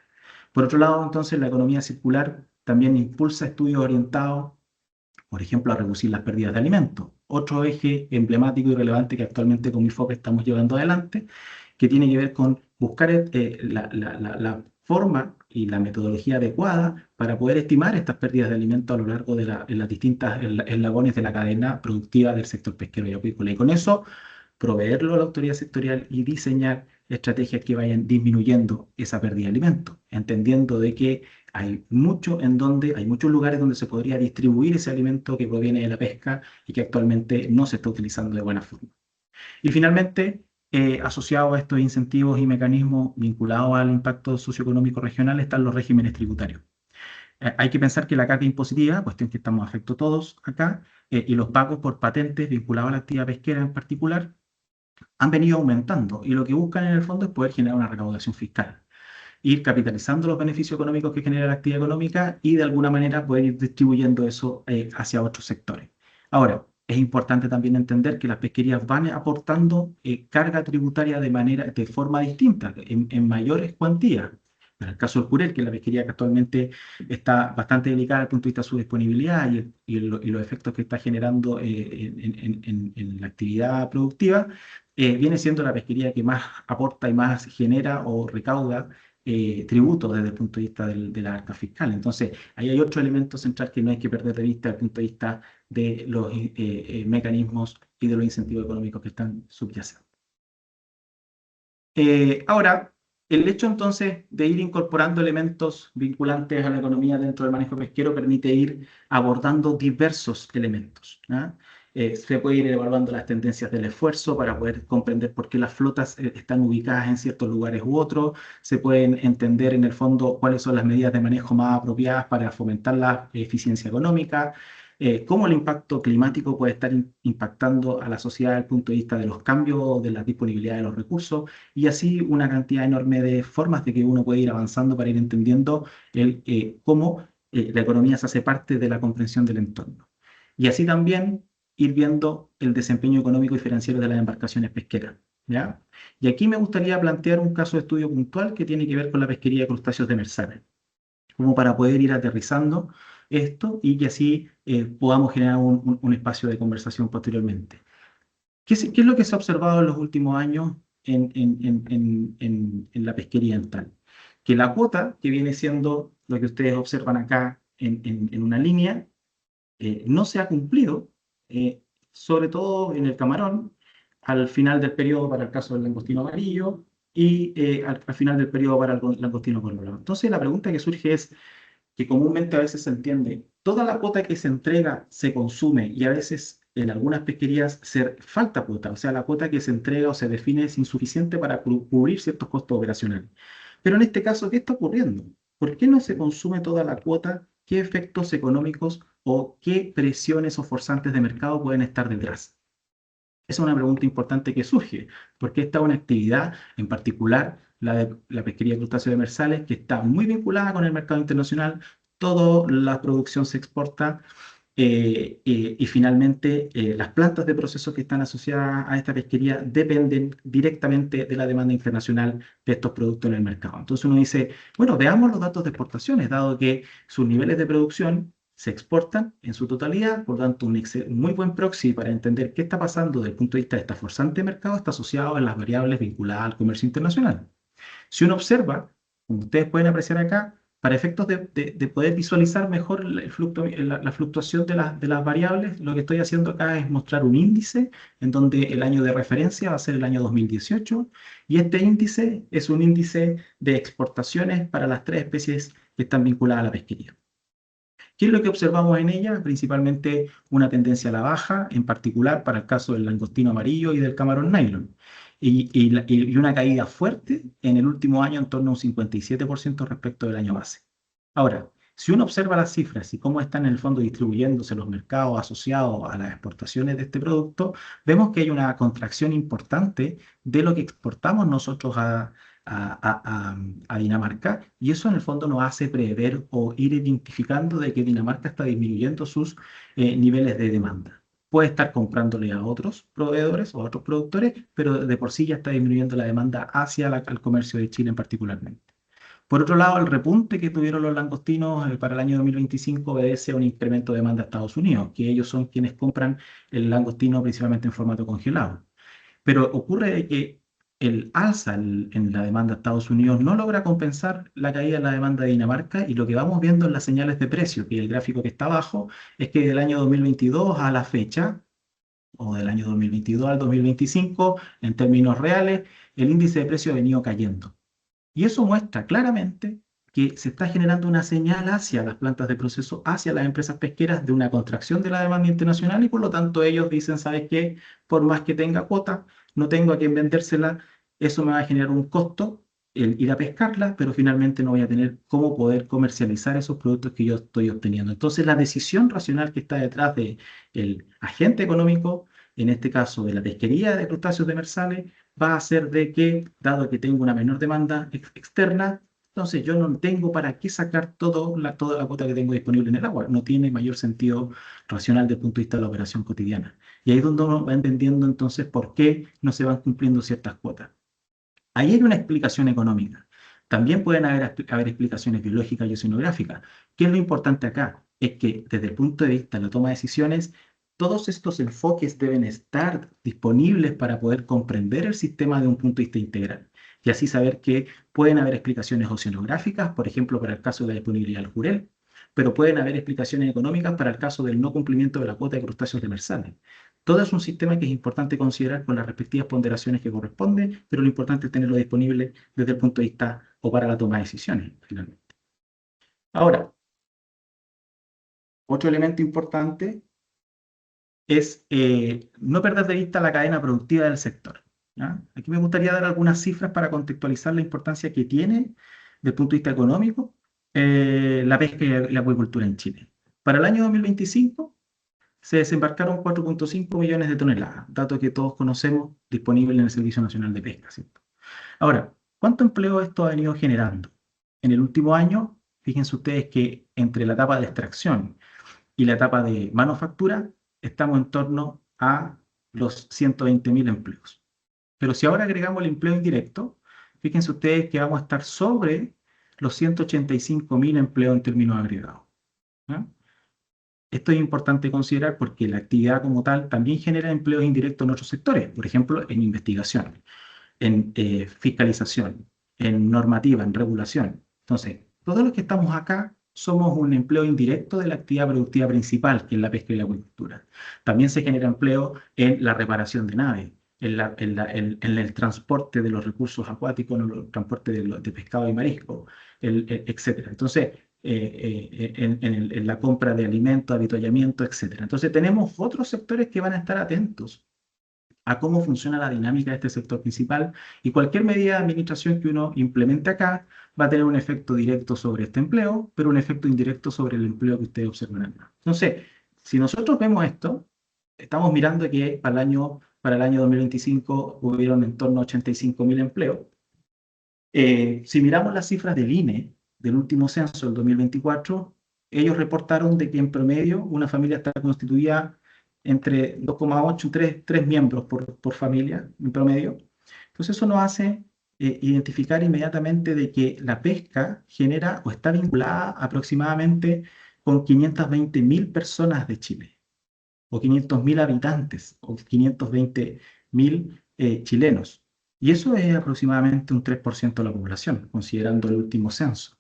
B: Por otro lado, entonces, la economía circular también impulsa estudios orientados, por ejemplo, a reducir las pérdidas de alimentos. Otro eje emblemático y relevante que actualmente con MIFOC estamos llevando adelante, que tiene que ver con buscar la forma y la metodología adecuada para poder estimar estas pérdidas de alimentos a lo largo de en las distintas eslabones de la cadena productiva del sector pesquero y acuícola. Y con eso, proveerlo a la autoridad sectorial y diseñar estrategias que vayan disminuyendo esa pérdida de alimentos, entendiendo de que hay muchos lugares donde se podría distribuir ese alimento que proviene de la pesca y que actualmente no se está utilizando de buena forma. Y finalmente, asociado a estos incentivos y mecanismos vinculados al impacto socioeconómico regional, están los regímenes tributarios. Hay que pensar que la carga impositiva, cuestión que estamos afectos todos acá, y los pagos por patentes vinculados a la actividad pesquera en particular, han venido aumentando y lo que buscan en el fondo es poder generar una recaudación fiscal, ir capitalizando los beneficios económicos que genera la actividad económica y de alguna manera poder ir distribuyendo eso hacia otros sectores. Ahora, es importante también entender que las pesquerías van aportando carga tributaria de forma distinta, en mayores cuantías. En el caso del jurel, que es la pesquería que actualmente está bastante delicada desde el punto de vista de su disponibilidad y los efectos que está generando en la actividad productiva, viene siendo la pesquería que más aporta y más genera o recauda tributos desde el punto de vista de la arca fiscal. Entonces, ahí hay otro elemento central que no hay que perder de vista desde el punto de vista de los mecanismos y de los incentivos económicos que están subyacentes. Ahora, El hecho entonces de ir incorporando elementos vinculantes a la economía dentro del manejo pesquero permite ir abordando diversos elementos, ¿ah? Se puede ir evaluando las tendencias del esfuerzo para poder comprender por qué las flotas están ubicadas en ciertos lugares u otros. Se pueden entender en el fondo cuáles son las medidas de manejo más apropiadas para fomentar la eficiencia económica, cómo el impacto climático puede estar impactando a la sociedad desde el punto de vista de los cambios de la disponibilidad de los recursos, y así una cantidad enorme de formas de que uno puede ir avanzando para ir entendiendo cómo la economía se hace parte de la comprensión del entorno. Y así también ir viendo el desempeño económico y financiero de las embarcaciones pesqueras, ¿ya? Y aquí me gustaría plantear un caso de estudio puntual que tiene que ver con la pesquería de crustáceos demersales, como para poder ir aterrizando esto y que así podamos generar un espacio de conversación posteriormente. ¿Qué es lo que se ha observado en los últimos años en la pesquería en tal? Que la cuota, que viene siendo lo que ustedes observan acá en una línea, no se ha cumplido, sobre todo en el camarón, al final del periodo para el caso del langostino amarillo y al final del periodo para el langostino colorado. Entonces la pregunta que surge es que comúnmente a veces se entiende, toda la cuota que se entrega se consume y a veces en algunas pesquerías se falta cuota, o sea, la cuota que se entrega o se define es insuficiente para cubrir ciertos costos operacionales. Pero en este caso, ¿qué está ocurriendo? ¿Por qué no se consume toda la cuota? ¿Qué efectos económicos o qué presiones o forzantes de mercado pueden estar detrás? Esa es una pregunta importante que surge, porque esta es una actividad, en particular la de la pesquería de crustáceos demersales, que está muy vinculada con el mercado internacional. Toda la producción se exporta y finalmente las plantas de procesos que están asociadas a esta pesquería dependen directamente de la demanda internacional de estos productos en el mercado. Entonces uno dice, bueno, veamos los datos de exportaciones, dado que sus niveles de producción se exportan en su totalidad, por lo tanto, un muy buen proxy para entender qué está pasando desde el punto de vista de esta forzante de mercado está asociado a las variables vinculadas al comercio internacional. Si uno observa, como ustedes pueden apreciar acá, para efectos de poder visualizar mejor la fluctuación de las variables, lo que estoy haciendo acá es mostrar un índice en donde el año de referencia va a ser el año 2018 y este índice es un índice de exportaciones para las tres especies que están vinculadas a la pesquería. ¿Qué es lo que observamos en ella? Principalmente una tendencia a la baja, en particular para el caso del langostino amarillo y del camarón nylon. Y una caída fuerte en el último año en torno a un 57% respecto del año base. Ahora, si uno observa las cifras y cómo están en el fondo distribuyéndose los mercados asociados a las exportaciones de este producto, vemos que hay una contracción importante de lo que exportamos nosotros a Dinamarca, y eso en el fondo nos hace prever o ir identificando de que Dinamarca está disminuyendo sus niveles de demanda. Puede estar comprándole a otros proveedores o a otros productores, pero de por sí ya está disminuyendo la demanda hacia el comercio de Chile en particularmente. Por otro lado, el repunte que tuvieron los langostinos para el año 2025 obedece a un incremento de demanda a Estados Unidos, que ellos son quienes compran el langostino principalmente en formato congelado. Pero ocurre que el alza en la demanda de Estados Unidos no logra compensar la caída en la demanda de Dinamarca, y lo que vamos viendo en las señales de precio, que el gráfico que está abajo, es que del año 2022 a la fecha, o del año 2022 al 2025, en términos reales, el índice de precio ha venido cayendo. Y eso muestra claramente que se está generando una señal hacia las plantas de proceso, hacia las empresas pesqueras, de una contracción de la demanda internacional, y por lo tanto ellos dicen, ¿sabes qué? Por más que tenga cuota, no tengo a quien vendérsela, eso me va a generar un costo el ir a pescarla, pero finalmente no voy a tener cómo poder comercializar esos productos que yo estoy obteniendo. Entonces la decisión racional que está detrás del agente económico, en este caso de la pesquería de crustáceos demersales, va a ser de que, dado que tengo una menor demanda externa, entonces yo no tengo para qué sacar toda la cuota que tengo disponible en el agua. No tiene mayor sentido racional desde el punto de vista de la operación cotidiana. Y ahí es donde uno va entendiendo entonces por qué no se van cumpliendo ciertas cuotas. Ahí hay una explicación económica. También pueden haber explicaciones biológicas y oceanográficas. ¿Qué es lo importante acá? Es que desde el punto de vista de la toma de decisiones, todos estos enfoques deben estar disponibles para poder comprender el sistema de un punto de vista integral. Y así saber que pueden haber explicaciones oceanográficas, por ejemplo, para el caso de la disponibilidad del jurel, pero pueden haber explicaciones económicas para el caso del no cumplimiento de la cuota de crustáceos demersales. Todo es un sistema que es importante considerar con las respectivas ponderaciones que corresponden, pero lo importante es tenerlo disponible desde el punto de vista o para la toma de decisiones, finalmente. Ahora, otro elemento importante es no perder de vista la cadena productiva del sector, ¿ya? Aquí me gustaría dar algunas cifras para contextualizar la importancia que tiene, desde el punto de vista económico, la pesca y la acuicultura en Chile. Para el año 2025 se desembarcaron 4,5 millones de toneladas, dato que todos conocemos, disponible en el Servicio Nacional de Pesca, ¿cierto? Ahora, ¿cuánto empleo esto ha venido generando? En el último año, fíjense ustedes que entre la etapa de extracción y la etapa de manufactura, estamos en torno a los 120.000 empleos. Pero si ahora agregamos el empleo indirecto, fíjense ustedes que vamos a estar sobre los 185.000 empleos en términos agregados, ¿ya? Esto es importante considerar porque la actividad como tal también genera empleos indirectos en otros sectores, por ejemplo, en investigación, en fiscalización, en normativa, en regulación. Entonces, todos los que estamos acá somos un empleo indirecto de la actividad productiva principal, que es la pesca y la acuicultura. También se genera empleo en la reparación de naves, en el transporte de los recursos acuáticos, en el transporte de pescado y marisco, etc. Entonces, en la compra de alimentos, avituallamiento, etc. Entonces, tenemos otros sectores que van a estar atentos a cómo funciona la dinámica de este sector principal, y cualquier medida de administración que uno implemente acá va a tener un efecto directo sobre este empleo, pero un efecto indirecto sobre el empleo que ustedes observan acá. Entonces, si nosotros vemos esto, estamos mirando que para el año 2025 hubieron en torno a 85.000 empleos. Si miramos las cifras del INE, del último censo del 2024, ellos reportaron de que en promedio una familia está constituida entre 2,8 y 3 miembros por familia, en promedio. Entonces eso nos hace identificar inmediatamente de que la pesca genera o está vinculada aproximadamente con 520.000 personas de Chile, o 500.000 habitantes, o 520.000 chilenos. Y eso es aproximadamente un 3% de la población, considerando el último censo,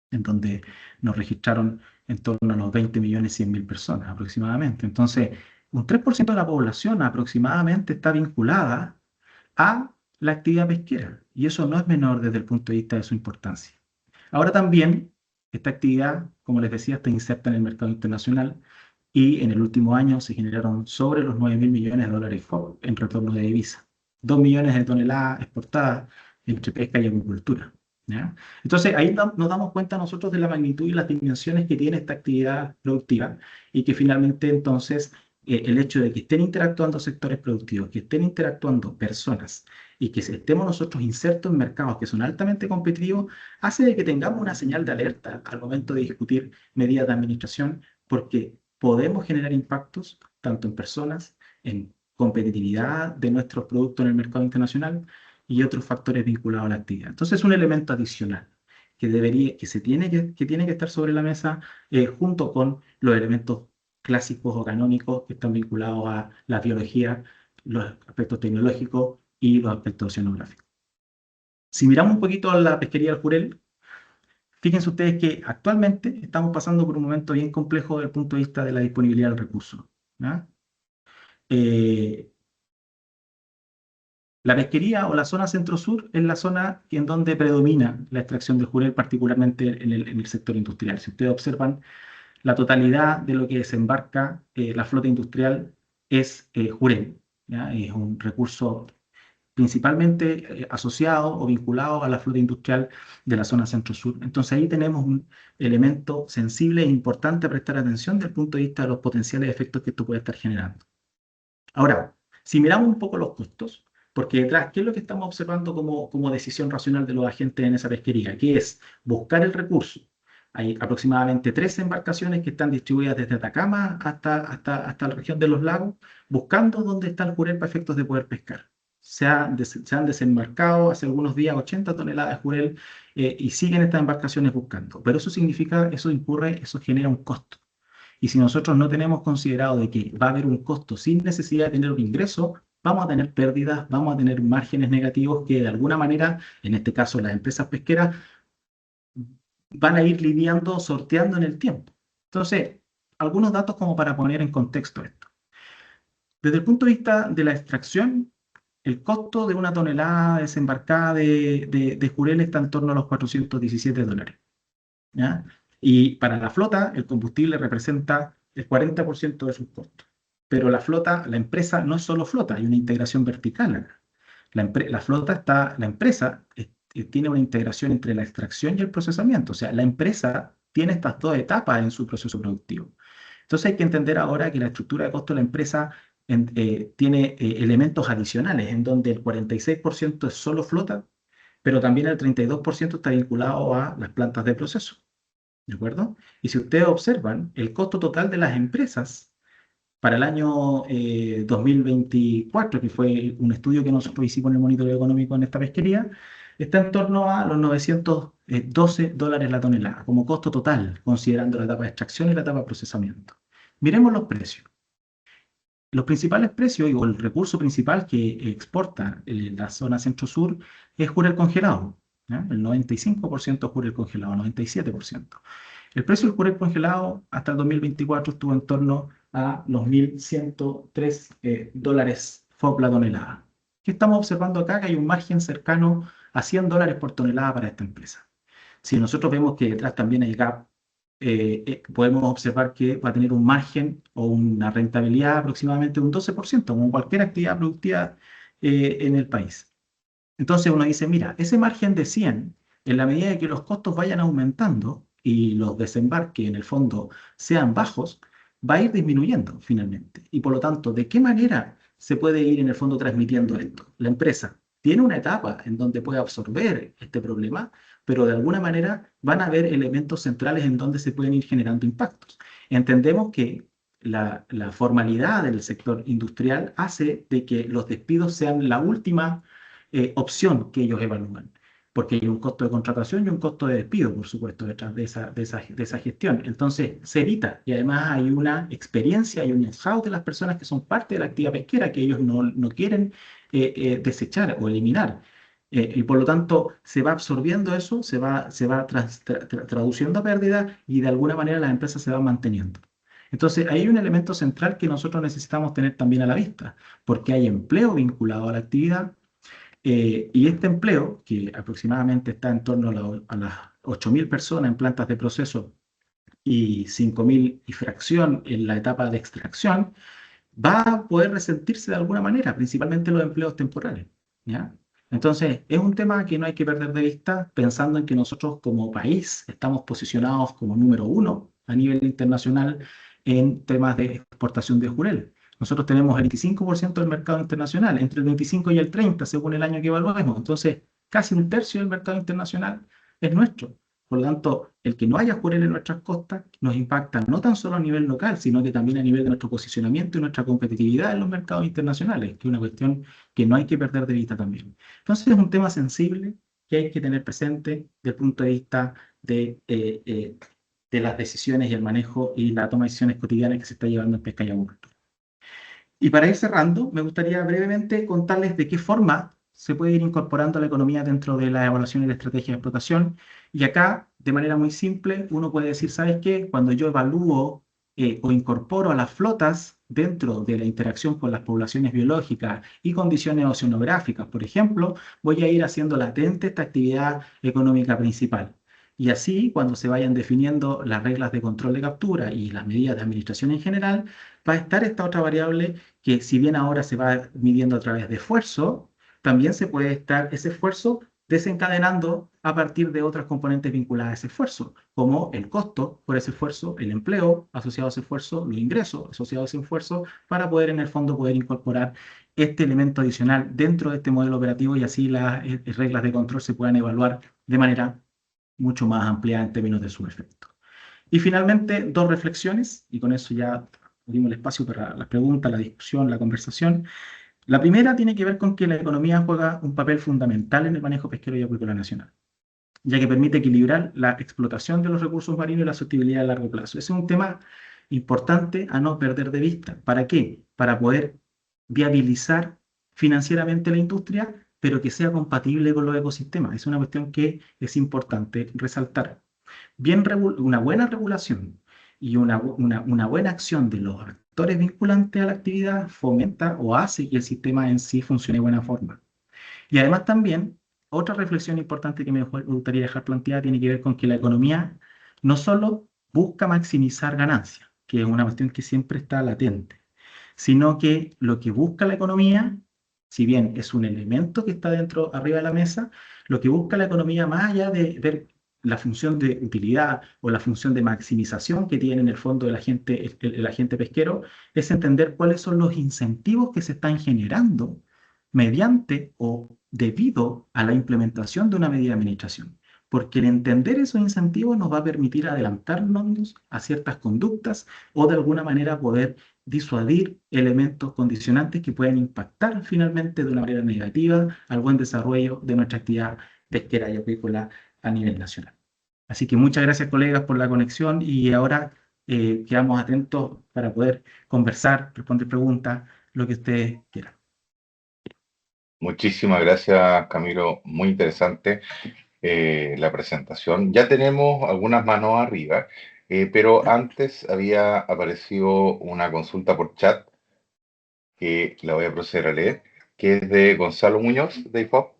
B: en donde nos registraron en torno a los 20.100.000 personas aproximadamente. Entonces, un 3% de la población aproximadamente está vinculada a la actividad pesquera, y eso no es menor desde el punto de vista de su importancia. Ahora también, esta actividad, como les decía, está inserta en el mercado internacional, y en el último año se generaron sobre los 9.000 millones de dólares en retorno de divisas. 2 millones de toneladas exportadas entre pesca y agricultura, ¿ya? Entonces, ahí nos damos cuenta nosotros de la magnitud y las dimensiones que tiene esta actividad productiva, y que finalmente entonces el hecho de que estén interactuando sectores productivos, que estén interactuando personas y que estemos nosotros insertos en mercados que son altamente competitivos, hace de que tengamos una señal de alerta al momento de discutir medidas de administración, porque podemos generar impactos tanto en personas, en competitividad de nuestros productos en el mercado internacional y otros factores vinculados a la actividad. Entonces es un elemento adicional que tiene que estar sobre la mesa, junto con los elementos clásicos o canónicos que están vinculados a la biología, los aspectos tecnológicos y los aspectos oceanográficos. Si miramos un poquito a la pesquería del jurel, fíjense ustedes que actualmente estamos pasando por un momento bien complejo desde el punto de vista de la disponibilidad del recurso, ¿ya? La pesquería o la zona centro-sur es la zona en donde predomina la extracción de jurel, particularmente en el sector industrial. Si ustedes observan, la totalidad de lo que desembarca la flota industrial es jurel, ¿ya? Es un recurso principalmente asociado o vinculado a la flota industrial de la zona centro-sur. Entonces ahí tenemos un elemento sensible e importante a prestar atención desde el punto de vista de los potenciales efectos que esto puede estar generando. Ahora, si miramos un poco los costos, porque detrás, ¿qué es lo que estamos observando como decisión racional de los agentes en esa pesquería? Que es buscar el recurso. Hay aproximadamente 13 embarcaciones que están distribuidas desde Atacama hasta la región de los lagos, buscando dónde está el jurel para efectos de poder pescar. Se han desembarcado hace algunos días 80 toneladas de jurel, y siguen estas embarcaciones buscando. Pero eso significa, eso genera un costo. Y si nosotros no tenemos considerado de que va a haber un costo sin necesidad de tener un ingreso, vamos a tener pérdidas, vamos a tener márgenes negativos que de alguna manera, en este caso las empresas pesqueras, van a ir lidiando, sorteando en el tiempo. Entonces, algunos datos como para poner en contexto esto. Desde el punto de vista de la extracción, el costo de una tonelada desembarcada de jurel está en torno a los $417. ¿Ya? Y para la flota, el combustible representa el 40% de sus costos. Pero la flota, la empresa no es solo flota, hay una integración vertical acá. La empresa tiene una integración entre la extracción y el procesamiento. O sea, la empresa tiene estas dos etapas en su proceso productivo. Entonces hay que entender ahora que la estructura de costo de la empresa tiene elementos adicionales, en donde el 46% es solo flota, pero también el 32% está vinculado a las plantas de proceso. ¿De acuerdo? Y si ustedes observan, el costo total de las empresas para el año 2024, que fue un estudio que nosotros hicimos en el monitoreo económico en esta pesquería, está en torno a los $912 la tonelada, como costo total, considerando la etapa de extracción y la etapa de procesamiento. Miremos los precios. Los principales precios, o el recurso principal que exporta la zona centro-sur, es jurel congelado. ¿Ya? El 95% es jurel congelado, 97%. El precio del jurel congelado hasta el 2024 estuvo en torno a los $1.103 FOB la tonelada. ¿Qué estamos observando acá? Que hay un margen cercano a $100 por tonelada para esta empresa. Si nosotros vemos que detrás también hay gap, podemos observar que va a tener un margen o una rentabilidad aproximadamente de un 12%, como cualquier actividad productiva en el país. Entonces uno dice, mira, ese margen de 100, en la medida de que los costos vayan aumentando y los desembarques en el fondo sean bajos, va a ir disminuyendo finalmente. Y por lo tanto, ¿de qué manera se puede ir en el fondo transmitiendo esto? La empresa tiene una etapa en donde puede absorber este problema, pero de alguna manera van a haber elementos centrales en donde se pueden ir generando impactos. Entendemos que la formalidad del sector industrial hace de que los despidos sean la última opción que ellos evalúan, porque hay un costo de contratación y un costo de despido, por supuesto, detrás de esa gestión. Entonces, se evita, y además hay una experiencia, hay un know-how de las personas que son parte de la actividad pesquera que ellos no quieren desechar o eliminar. Y por lo tanto, se va absorbiendo eso, se va traduciendo a pérdida y de alguna manera las empresas se van manteniendo. Entonces, ahí hay un elemento central que nosotros necesitamos tener también a la vista, porque hay empleo vinculado a la actividad, y este empleo, que aproximadamente está en torno a las 8.000 personas en plantas de proceso y 5.000 y fracción en la etapa de extracción, va a poder resentirse de alguna manera, principalmente los empleos temporales, ¿ya? Entonces, es un tema que no hay que perder de vista, pensando en que nosotros como país estamos posicionados como número 1 a nivel internacional en temas de exportación de jurel. Nosotros tenemos el 25% del mercado internacional, entre el 25 y el 30 según el año que evaluemos. Entonces, casi un tercio del mercado internacional es nuestro. Por lo tanto, el que no haya jurel en nuestras costas nos impacta no tan solo a nivel local, sino que también a nivel de nuestro posicionamiento y nuestra competitividad en los mercados internacionales, que es una cuestión que no hay que perder de vista también. Entonces, es un tema sensible que hay que tener presente desde el punto de vista de las decisiones y el manejo y la toma de decisiones cotidianas que se está llevando en pesca y acuicultura. Y para ir cerrando, me gustaría brevemente contarles de qué forma se puede ir incorporando la economía dentro de la evaluación y la estrategia de explotación. Y acá, de manera muy simple, uno puede decir, ¿sabes qué? Cuando yo evalúo o incorporo a las flotas dentro de la interacción con las poblaciones biológicas y condiciones oceanográficas, por ejemplo, voy a ir haciendo latente esta actividad económica principal. Y así, cuando se vayan definiendo las reglas de control de captura y las medidas de administración en general, va a estar esta otra variable que, si bien ahora se va midiendo a través de esfuerzo, también se puede estar ese esfuerzo desencadenando a partir de otras componentes vinculadas a ese esfuerzo, como el costo por ese esfuerzo, el empleo asociado a ese esfuerzo, los ingresos asociados a ese esfuerzo, para poder en el fondo poder incorporar este elemento adicional dentro de este modelo operativo y así las reglas de control se puedan evaluar de manera mucho más amplia en términos de su efecto. Y finalmente, dos reflexiones, y con eso ya abrimos el espacio para las preguntas, la discusión, la conversación. La primera tiene que ver con que la economía juega un papel fundamental en el manejo pesquero y acuícola nacional, ya que permite equilibrar la explotación de los recursos marinos y la sostenibilidad a largo plazo. Ese es un tema importante a no perder de vista. ¿Para qué? Para poder viabilizar financieramente la industria, pero que sea compatible con los ecosistemas. Es una cuestión que es importante resaltar. Una buena regulación y una buena acción de los factores vinculantes a la actividad fomenta o hace que el sistema en sí funcione de buena forma. Y además también, otra reflexión importante que me gustaría dejar planteada tiene que ver con que la economía no solo busca maximizar ganancias, que es una cuestión que siempre está latente, sino que lo que busca la economía, si bien es un elemento que está dentro, arriba de la mesa, lo que busca la economía, más allá de ver la función de utilidad o la función de maximización que tiene en el fondo el agente pesquero, es entender cuáles son los incentivos que se están generando mediante o debido a la implementación de una medida de administración. Porque el entender esos incentivos nos va a permitir adelantarnos a ciertas conductas o de alguna manera poder disuadir elementos condicionantes que pueden impactar finalmente de una manera negativa al buen desarrollo de nuestra actividad pesquera y acuícola a nivel nacional. Así que muchas gracias, colegas, por la conexión y ahora quedamos atentos para poder conversar, responder preguntas, lo que ustedes quieran.
C: Muchísimas gracias, Camilo. Muy interesante la presentación. Ya tenemos algunas manos arriba, pero antes había aparecido una consulta por chat que la voy a proceder a leer, que es de Gonzalo Muñoz, de IFOP.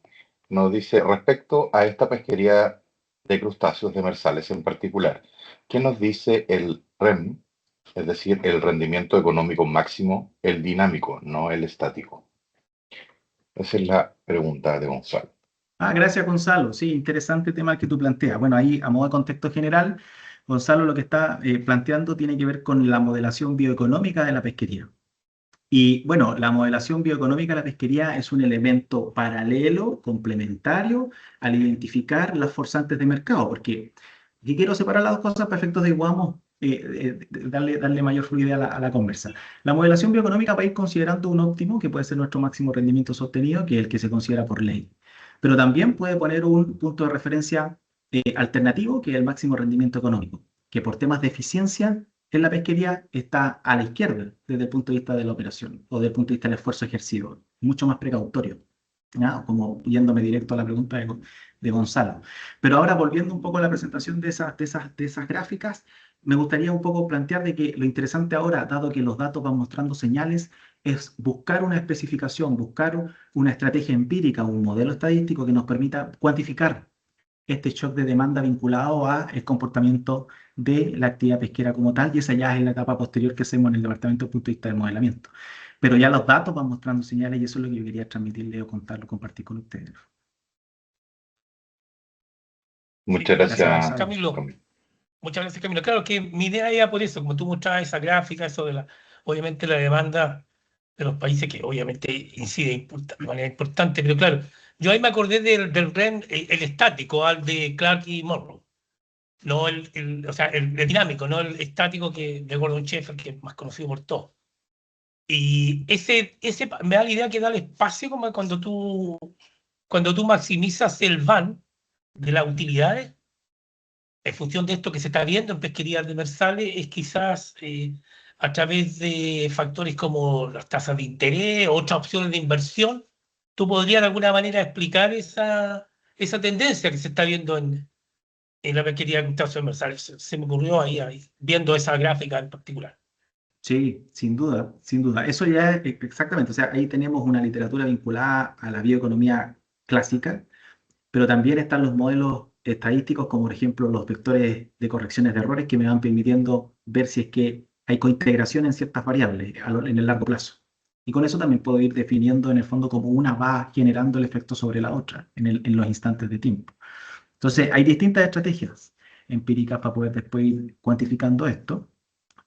C: Nos dice, respecto a esta pesquería de crustáceos demersales en particular, ¿qué nos dice el REM? Es decir, el rendimiento económico máximo, el dinámico, no el estático. Esa es la pregunta de Gonzalo.
B: Gracias, Gonzalo. Sí, interesante tema que tú planteas. Bueno, ahí a modo de contexto general, Gonzalo lo que está planteando tiene que ver con la modelación bioeconómica de la pesquería. Y bueno, la modelación bioeconómica de la pesquería es un elemento paralelo, complementario, al identificar las forzantes de mercado, porque aquí quiero separar las dos cosas para efectos de iguamos, darle mayor fluidez a la conversa. La modelación bioeconómica va a ir considerando un óptimo, que puede ser nuestro máximo rendimiento sostenido, que es el que se considera por ley. Pero también puede poner un punto de referencia alternativo, que es el máximo rendimiento económico, que por temas de eficiencia en la pesquería está a la izquierda desde el punto de vista de la operación o desde el punto de vista del esfuerzo ejercido, mucho más precautorio, ¿ya? Como yéndome directo a la pregunta de Gonzalo. Pero ahora volviendo un poco a la presentación de esas gráficas, me gustaría un poco plantear de que lo interesante ahora, dado que los datos van mostrando señales, es buscar una especificación, buscar una estrategia empírica, un modelo estadístico que nos permita cuantificar este shock de demanda vinculado a el comportamiento de la actividad pesquera como tal, y esa ya es la etapa posterior que hacemos en el departamento desde el punto de vista del modelamiento. Pero ya los datos van mostrando señales y eso es lo que yo quería transmitirle o contarlo, compartir con ustedes.
C: Muchas gracias,
D: Camilo. Muchas gracias, Camilo. Claro que mi idea era por eso, como tú mostrabas esa gráfica, eso de obviamente la demanda de los países, que obviamente incide de manera importante, pero claro, yo ahí me acordé del REM, el estático, al de Clark y Monroe. No o sea, el dinámico, no el estático de Gordon Sheffer, que es más conocido por todos. Y ese me da la idea que da el espacio como cuando tú maximizas el VAN de las utilidades, en función de esto que se está viendo en pesquerías demersales, es quizás a través de factores como las tasas de interés, otras opciones de inversión, tú podrías de alguna manera explicar esa tendencia que se está viendo en la pesquería de crustáceos demersales. Se me ocurrió ahí viendo esa gráfica en particular.
B: Sí, sin duda, sin duda. Eso ya es exactamente, o sea, ahí tenemos una literatura vinculada a la bioeconomía clásica, pero también están los modelos estadísticos, como por ejemplo los vectores de correcciones de errores que me van permitiendo ver si es que hay cointegración en ciertas variables en el largo plazo. Y con eso también puedo ir definiendo en el fondo cómo una va generando el efecto sobre la otra en los instantes de tiempo. Entonces, hay distintas estrategias empíricas para poder después ir cuantificando esto,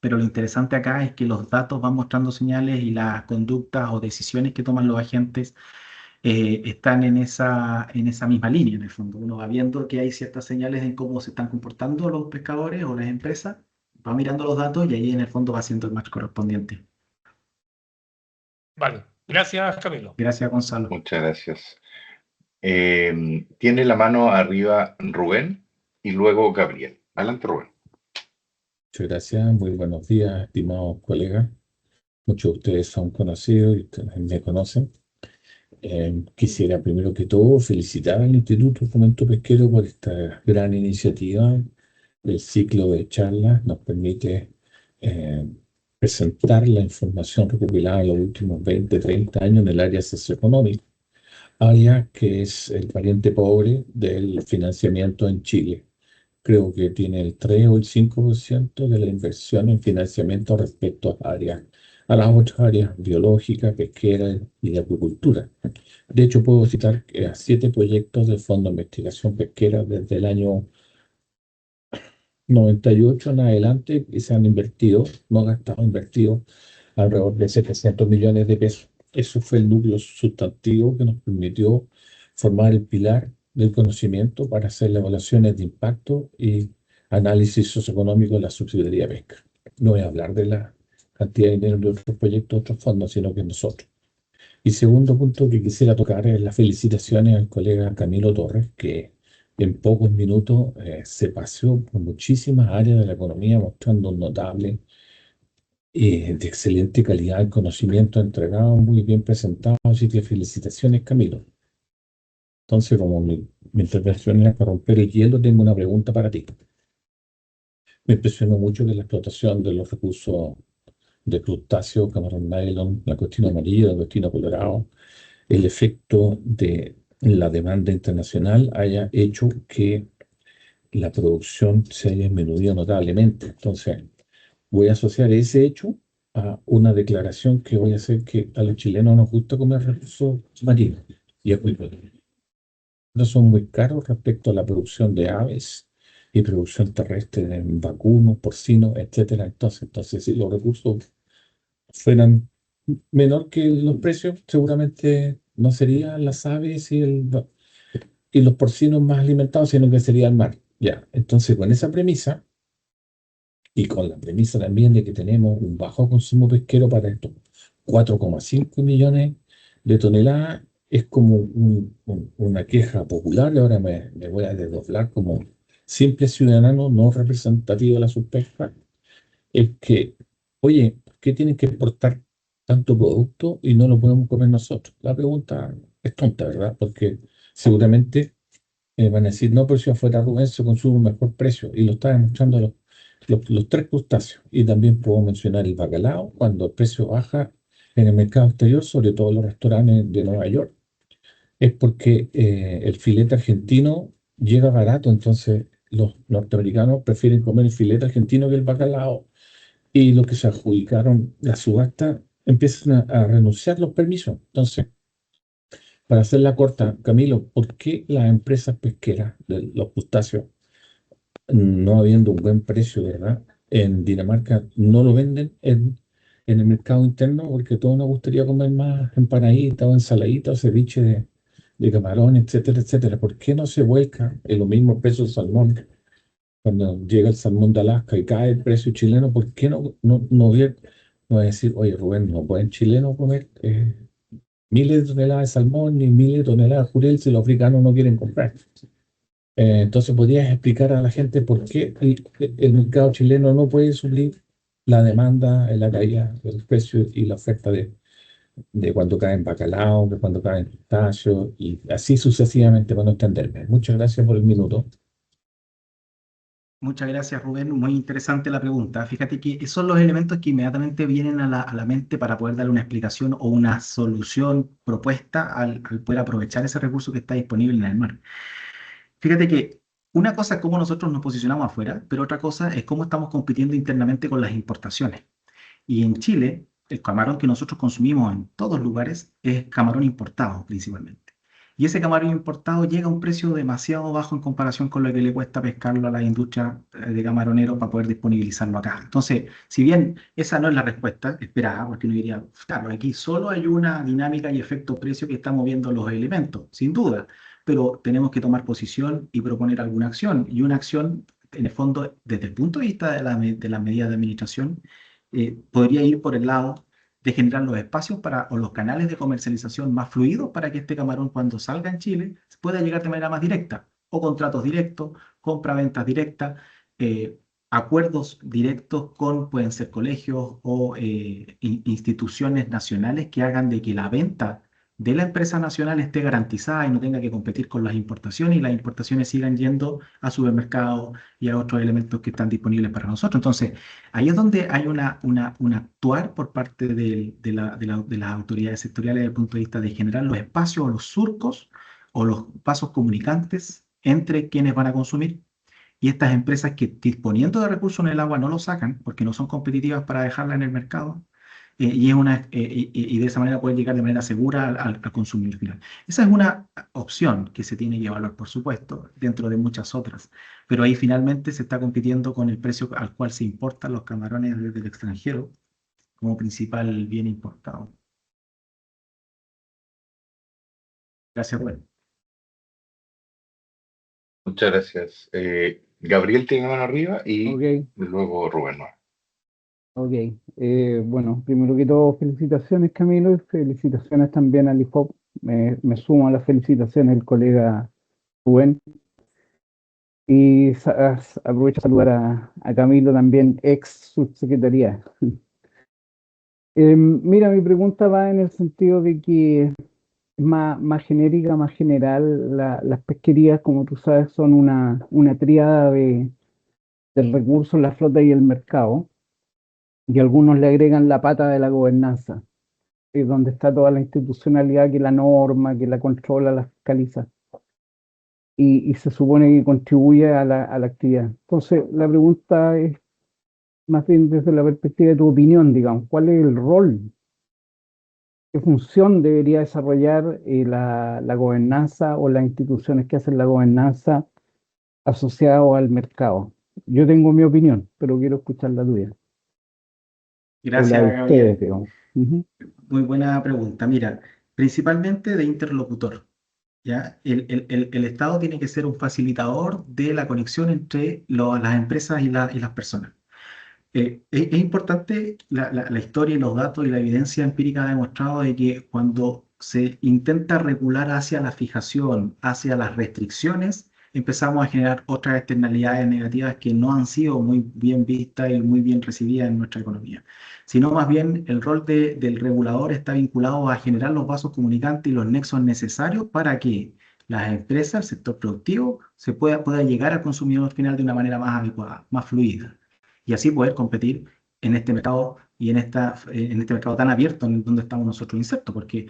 B: pero lo interesante acá es que los datos van mostrando señales y las conductas o decisiones que toman los agentes están en esa misma línea, en el fondo. Uno va viendo que hay ciertas señales en cómo se están comportando los pescadores o las empresas, va mirando los datos y ahí en el fondo va haciendo el match correspondiente.
D: Vale, gracias, Camilo.
B: Gracias, Gonzalo.
C: Muchas gracias. Tiene la mano arriba Rubén y luego Gabriel. Adelante, Rubén.
E: Muchas gracias, muy buenos días, estimados colegas. Muchos de ustedes son conocidos y ustedes me conocen. Quisiera primero que todo felicitar al Instituto Fomento Pesquero por esta gran iniciativa. El ciclo de charlas nos permite presentar la información recopilada en los últimos 20, 30 años en el área socioeconómica, área que es el pariente pobre del financiamiento en Chile. Creo que tiene el 3 o el 5% de la inversión en financiamiento respecto a las otras áreas biológicas, pesqueras y de acuicultura. De hecho, puedo citar a 7 proyectos del Fondo de Investigación Pesquera desde el año 98 en adelante y se han invertido, no gastado, invertido alrededor de 700 millones de pesos. Eso fue el núcleo sustantivo que nos permitió formar el pilar del conocimiento para hacer las evaluaciones de impacto y análisis socioeconómico de la subsidiaria pesca. No voy a hablar de la cantidad de dinero de otros proyectos, otros fondos, sino que nosotros. Y segundo punto que quisiera tocar es las felicitaciones al colega Camilo Torres, que en pocos minutos se paseó por muchísimas áreas de la economía, mostrando un notable de excelente calidad de conocimiento entregado, muy bien presentado. Así que felicitaciones, Camilo. Entonces, como mi intervención era para romper el hielo, tengo una pregunta para ti. Me impresionó mucho que la explotación de los recursos de crustáceos, camarón nylon, langostino amarillo, langostino colorado, el efecto de la demanda internacional haya hecho que la producción se haya disminuido notablemente. Entonces, voy a asociar ese hecho a una declaración que voy a hacer, que a los chilenos nos gusta comer recursos marinos y acuícolas. No son muy caros respecto a la producción de aves y producción terrestre de vacunos, porcinos, etcétera. Entonces, si los recursos fueran menor que los precios, seguramente no serían las aves y los porcinos más alimentados, sino que sería el mar. Ya, entonces con esa premisa y con la premisa también de que tenemos un bajo consumo pesquero para estos 4,5 millones de toneladas, es como una queja popular, y ahora me voy a desdoblar como simple ciudadano no representativo de la subpesca, es que, oye, ¿por qué tienen que exportar tanto producto y no lo podemos comer nosotros? La pregunta es tonta, ¿verdad? Porque seguramente van a decir, no, pero si afuera Rubén se consume un mejor precio, y lo está demostrando los 3 crustáceos. Y también puedo mencionar el bacalao, cuando el precio baja en el mercado exterior, sobre todo en los restaurantes de Nueva York, es porque el filete argentino llega barato, entonces los norteamericanos prefieren comer el filete argentino que el bacalao, y los que se adjudicaron la subasta empiezan a renunciar los permisos. Entonces, para hacerla corta, Camilo, ¿por qué las empresas pesqueras de los crustáceos, no habiendo un buen precio, ¿verdad? En Dinamarca no lo venden en el mercado interno? Porque todos nos gustaría comer más empanaditas o ensaladitas o ceviche de camarón, etcétera, etcétera. ¿Por qué no se vuelca en lo mismo precio del salmón? Cuando llega el salmón de Alaska y cae el precio chileno, ¿por qué no va a decir, oye Rubén, no pueden chilenos comer miles de toneladas de salmón ni miles de toneladas de jurel si los africanos no quieren comprar? Entonces, ¿podrías explicar a la gente por qué el mercado chileno no puede suplir la demanda en la caída de los precios y la oferta de cuando caen bacalao, de cuando caen crustáceos, y así sucesivamente, para no entenderme? Muchas gracias por el minuto.
B: Muchas gracias, Rubén. Muy interesante la pregunta. Fíjate que esos son los elementos que inmediatamente vienen a la mente para poder darle una explicación o una solución propuesta al poder aprovechar ese recurso que está disponible en el mar. Fíjate que una cosa es cómo nosotros nos posicionamos afuera, pero otra cosa es cómo estamos compitiendo internamente con las importaciones. Y en Chile, el camarón que nosotros consumimos en todos lugares es camarón importado principalmente. Y ese camarón importado llega a un precio demasiado bajo en comparación con lo que le cuesta pescarlo a la industria de camaroneros para poder disponibilizarlo acá. Entonces, si bien esa no es la respuesta esperada, porque uno diría, claro, aquí solo hay una dinámica y efecto precio que está moviendo los elementos, sin duda, pero tenemos que tomar posición y proponer alguna acción. Y una acción, en el fondo, desde el punto de vista de las medidas de administración, podría ir por el lado de generar los espacios o los canales de comercialización más fluidos para que este camarón, cuando salga en Chile, pueda llegar de manera más directa, o contratos directos, compra-ventas directas, acuerdos directos con, pueden ser colegios o instituciones nacionales que hagan de que la venta de la empresa nacional esté garantizada y no tenga que competir con las importaciones y las importaciones sigan yendo a supermercados y a otros elementos que están disponibles para nosotros. Entonces, ahí es donde hay un actuar por parte de las autoridades sectoriales desde el punto de vista de generar los espacios o los surcos o los vasos comunicantes entre quienes van a consumir y estas empresas que disponiendo de recursos en el agua no lo sacan porque no son competitivas para dejarla en el mercado y de esa manera pueden llegar de manera segura al consumidor final. Esa es una opción que se tiene que evaluar, por supuesto, dentro de muchas otras, pero ahí finalmente se está compitiendo con el precio al cual se importan los camarones desde el extranjero como principal bien importado. Gracias, Rubén.
C: Muchas gracias. Gabriel tiene mano arriba y
F: Ok,
C: luego Rubén.
F: ok. Bueno, primero que todo, felicitaciones, Camilo, y felicitaciones también al IFOP. Me sumo a las felicitaciones del colega Rubén. Y aprovecho a saludar a Camilo también, ex subsecretaría. Mira, mi pregunta va en el sentido de que es más genérica, más general. Las pesquerías, como tú sabes, son una tríada del recurso, la flota y el mercado. Y algunos le agregan la pata de la gobernanza, es donde está toda la institucionalidad que la norma, que la controla, la fiscaliza. Y se supone que contribuye a la actividad. Entonces, la pregunta es más bien desde la perspectiva de tu opinión, digamos, ¿cuál es el rol? ¿Qué función debería desarrollar la gobernanza o las instituciones que hacen la gobernanza asociado al mercado? Yo tengo mi opinión, pero quiero escuchar la tuya. O
B: Gracias,
F: la de
B: Gabriel.
F: ustedes, digamos. Ujú.
B: Muy buena pregunta. Mira, principalmente de interlocutor. ¿Ya? El Estado tiene que ser un facilitador de la conexión entre las empresas y las personas. Es importante la historia y los datos y la evidencia empírica ha demostrado de que cuando se intenta regular hacia la fijación, hacia las restricciones, empezamos a generar otras externalidades negativas que no han sido muy bien vistas y muy bien recibidas en nuestra economía, sino más bien el rol del regulador está vinculado a generar los vasos comunicantes y los nexos necesarios para que las empresas, el sector productivo, pueda llegar al consumidor final de una manera más adecuada, más fluida y así poder competir en este mercado y en este mercado tan abierto en donde estamos nosotros insertos. Porque,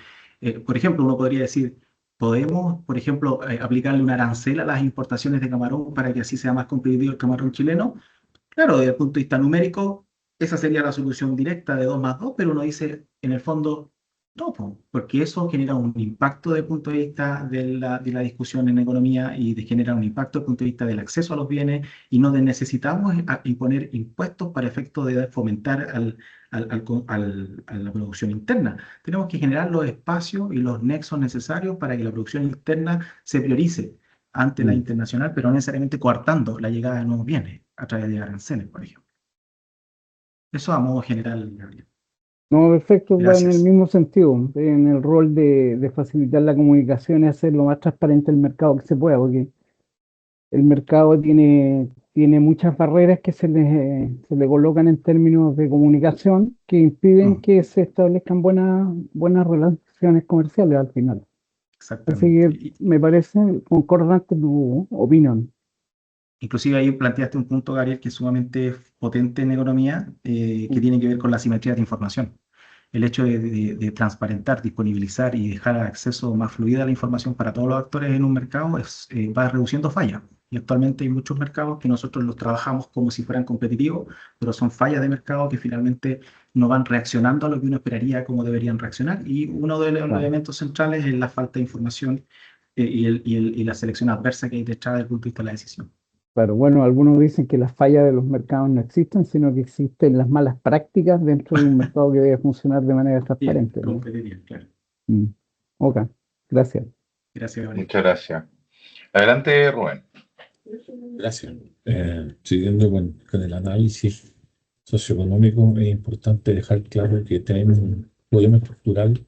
B: por ejemplo, uno podría decir, podemos, por ejemplo, aplicarle una arancel a las importaciones de camarón para que así sea más competitivo el camarón chileno. Claro, desde el punto de vista numérico, esa sería la solución directa de 2 más 2, pero uno dice, en el fondo, no, porque eso genera un impacto desde el punto de vista de la discusión en economía y genera un impacto desde el punto de vista del acceso a los bienes y no necesitamos imponer impuestos para efecto de fomentar a la producción interna. Tenemos que generar los espacios y los nexos necesarios para que la producción interna se priorice ante la internacional, pero no necesariamente coartando la llegada de nuevos bienes a través de aranceles, por ejemplo. Eso a modo general, Gabriel.
F: No, perfecto, va en el
B: Gracias.
F: mismo sentido, en el rol de facilitar la comunicación y hacer lo más transparente el mercado que se pueda, porque el mercado tiene muchas barreras que se le colocan en términos de comunicación que impiden que se establezcan buenas relaciones comerciales al final. Así
B: Exactamente.
F: que me parece concordante tu opinión.
B: Inclusive ahí planteaste un punto, Gabriel, que es sumamente potente en economía, que tiene que ver con la simetría de información. El hecho de transparentar, disponibilizar y dejar acceso más fluido a la información para todos los actores en un mercado va reduciendo fallas. Y actualmente hay muchos mercados que nosotros los trabajamos como si fueran competitivos, pero son fallas de mercado que finalmente no van reaccionando a lo que uno esperaría como deberían reaccionar. Y uno de los
F: Claro.
B: elementos centrales es la falta de información y la selección adversa que hay detrás del punto de vista de la decisión.
F: Pero bueno, algunos dicen que las fallas de los mercados no existen, sino que existen las malas prácticas dentro de un mercado que debe funcionar de manera
B: Bien,
F: transparente, ¿no?
B: competitiva, claro.
F: Ok, gracias.
B: Gracias, Gabriel.
C: Muchas gracias. Adelante, Rubén.
E: Gracias. Siguiendo con el análisis socioeconómico, es importante dejar claro que tenemos un problema estructural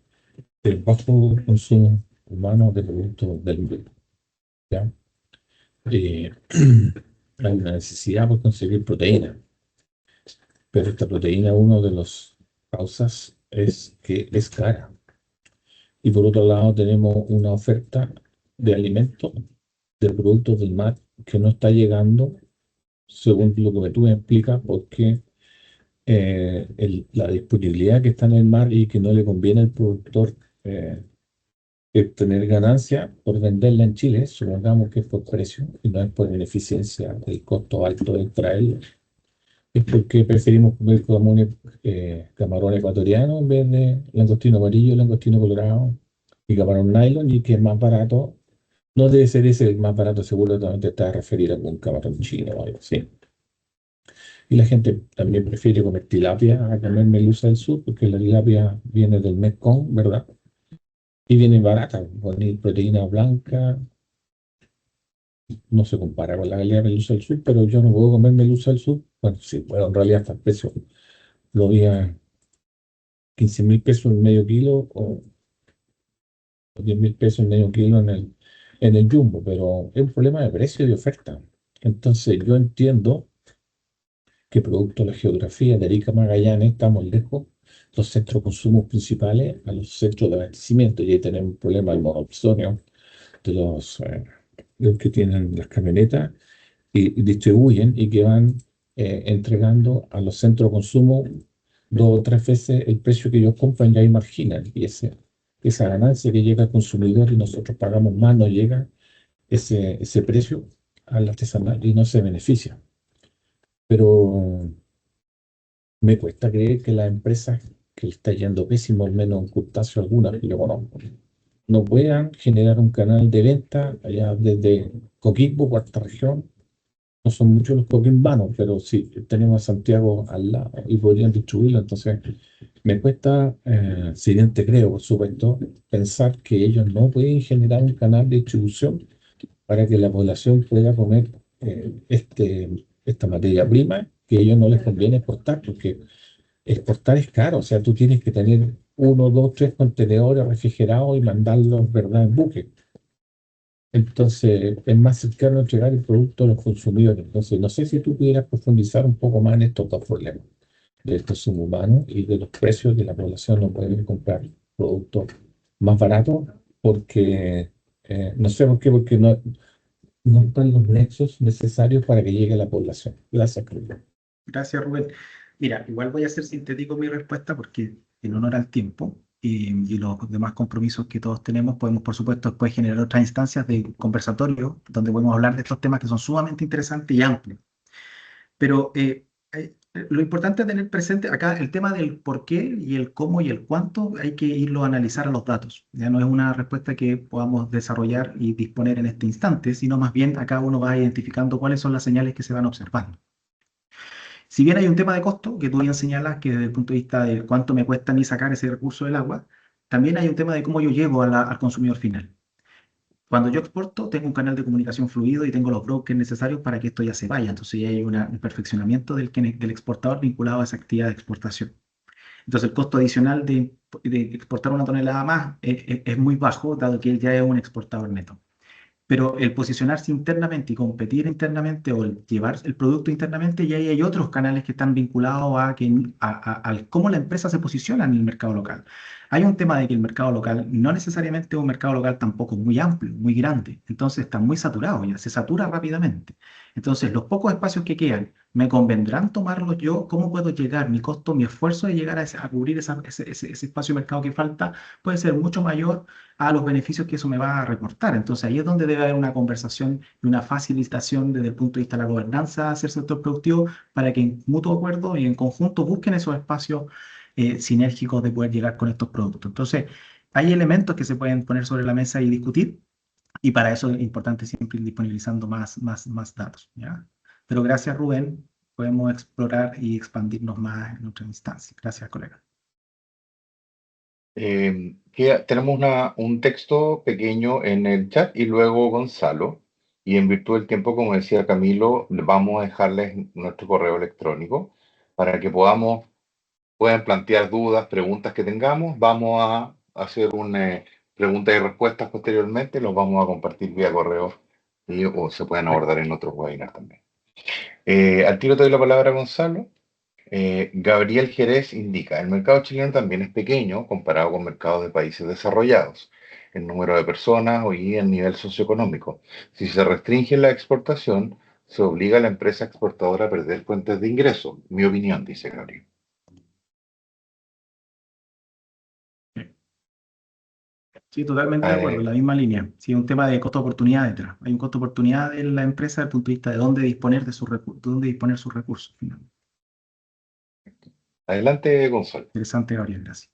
E: de bajo consumo humano de productos del mundo. ¿Ya? Hay una necesidad por conseguir proteína, pero esta proteína, una de las causas es que es cara. y por otro lado tenemos una oferta de alimentos, de productos del mar, que no está llegando, según lo que tú me explicas, porque la disponibilidad que está en el mar y que no le conviene al productor tener ganancia por venderla en Chile, supongamos que es por precio y no es por ineficiencia, el costo alto de traerlo, es porque preferimos comer camarón ecuatoriano en vez de langostino amarillo, langostino colorado y camarón nylon, y que es más barato. No debe ser ese el más barato, seguramente está a referir a algún camarón chino o algo así. Y la gente también prefiere comer tilapia a comer merluza del sur, porque la tilapia viene del Mekong, ¿verdad? Y viene barata, con proteína blanca, no se compara con la calidad de merluza del sur, pero yo no puedo comer merluza del sur. Bueno, sí, bueno, en realidad hasta el precio lo vi a 15.000 pesos en medio kilo o 10.000 pesos en medio kilo en el Jumbo, pero es un problema de precio y de oferta. Entonces yo entiendo que producto de la geografía de Arica Magallanes estamos lejos los centros de consumo principales a los centros de abastecimiento, y ahí tenemos un problema del monopolio de los que tienen las camionetas y distribuyen y que van entregando a los centros de consumo 2 o 3 veces el precio que ellos compran, y ahí marginan, y esa ganancia que llega al consumidor y nosotros pagamos más, no llega ese precio al artesanal y no se beneficia. Pero me cuesta creer que las empresas que le está yendo pésimo, al menos Crustáceo algunas que yo conozco, no puedan generar un canal de venta allá desde Coquimbo, cuarta región. No son muchos los coquimbanos, pero sí, tenemos a Santiago al lado y podrían distribuirlo. Entonces, me cuesta, si bien te creo, por supuesto, pensar que ellos no pueden generar un canal de distribución para que la población pueda comer esta materia prima que a ellos no les conviene exportar, porque exportar es caro. O sea, tú tienes que tener 1, 2, 3 contenedores refrigerados y mandarlos, ¿verdad?, en buque. Entonces, es más cercano entregar el producto a los consumidores. Entonces, no sé si tú pudieras profundizar un poco más en estos dos problemas, del consumo humano y de los precios, que la población no puede comprar productos más baratos, porque no sé por qué, porque no están los nexos necesarios para que llegue a la población. Gracias, Carlos.
B: Gracias, Rubén. Mira, igual voy a ser sintético en mi respuesta porque en honor al tiempo y los demás compromisos que todos tenemos, podemos, por supuesto, después generar otras instancias de conversatorio donde podemos hablar de estos temas que son sumamente interesantes y amplios. Pero lo importante es tener presente acá el tema del por qué y el cómo y el cuánto hay que irlo a analizar a los datos. Ya no es una respuesta que podamos desarrollar y disponer en este instante, sino más bien acá uno va identificando cuáles son las señales que se van observando. Si bien hay un tema de costo, que tú bien señalas, que desde el punto de vista de cuánto me cuesta a mí sacar ese recurso del agua, también hay un tema de cómo yo llego al consumidor final. Cuando yo exporto, tengo un canal de comunicación fluido y tengo los brokers necesarios para que esto ya se vaya. Entonces ya hay un perfeccionamiento del exportador vinculado a esa actividad de exportación. Entonces el costo adicional de exportar una tonelada más es muy bajo, dado que él ya es un exportador neto. Pero el posicionarse internamente y competir internamente o el llevar el producto internamente, ya ahí hay otros canales que están vinculados a cómo la empresa se posiciona en el mercado local. Hay un tema de que el mercado local no necesariamente es un mercado local tampoco muy amplio, muy grande, entonces está muy saturado ya, se satura rápidamente. Entonces los pocos espacios que quedan, ¿me convendrán tomarlos yo? ¿Cómo puedo llegar? Mi costo, mi esfuerzo de llegar a cubrir ese espacio de mercado que falta puede ser mucho mayor a los beneficios que eso me va a reportar. Entonces ahí es donde debe haber una conversación y una facilitación desde el punto de vista de la gobernanza hacia el sector productivo para que en mutuo acuerdo y en conjunto busquen esos espacios sinérgicos de poder llegar con estos productos. Entonces hay elementos que se pueden poner sobre la mesa y discutir, y para eso es importante siempre ir disponibilizando más datos, ¿ya? Pero gracias, Rubén. Podemos explorar y expandirnos más en otra instancia. Gracias, colega.
C: Tenemos un texto pequeño en el chat y luego Gonzalo. Y en virtud del tiempo, como decía Camilo, vamos a dejarles nuestro correo electrónico para que puedan plantear dudas, preguntas que tengamos. Vamos a hacer una preguntas y respuestas posteriormente. Los vamos a compartir vía correo o se pueden abordar en otros webinars también. Al tiro te doy la palabra a Gonzalo. Gabriel Jerez indica, el mercado chileno también es pequeño comparado con mercados de países desarrollados, en número de personas y en nivel socioeconómico. Si se restringe la exportación, se obliga a la empresa exportadora a perder fuentes de ingreso. Mi opinión, dice Gabriel.
B: Sí, totalmente de acuerdo, en la misma línea. Sí, es un tema de costo-oportunidad detrás. Hay un costo-oportunidad en la empresa desde el punto de vista de dónde disponer de sus dónde disponer sus recursos. Finalmente.
C: Adelante, Gonzalo.
B: Interesante, Gabriel, gracias.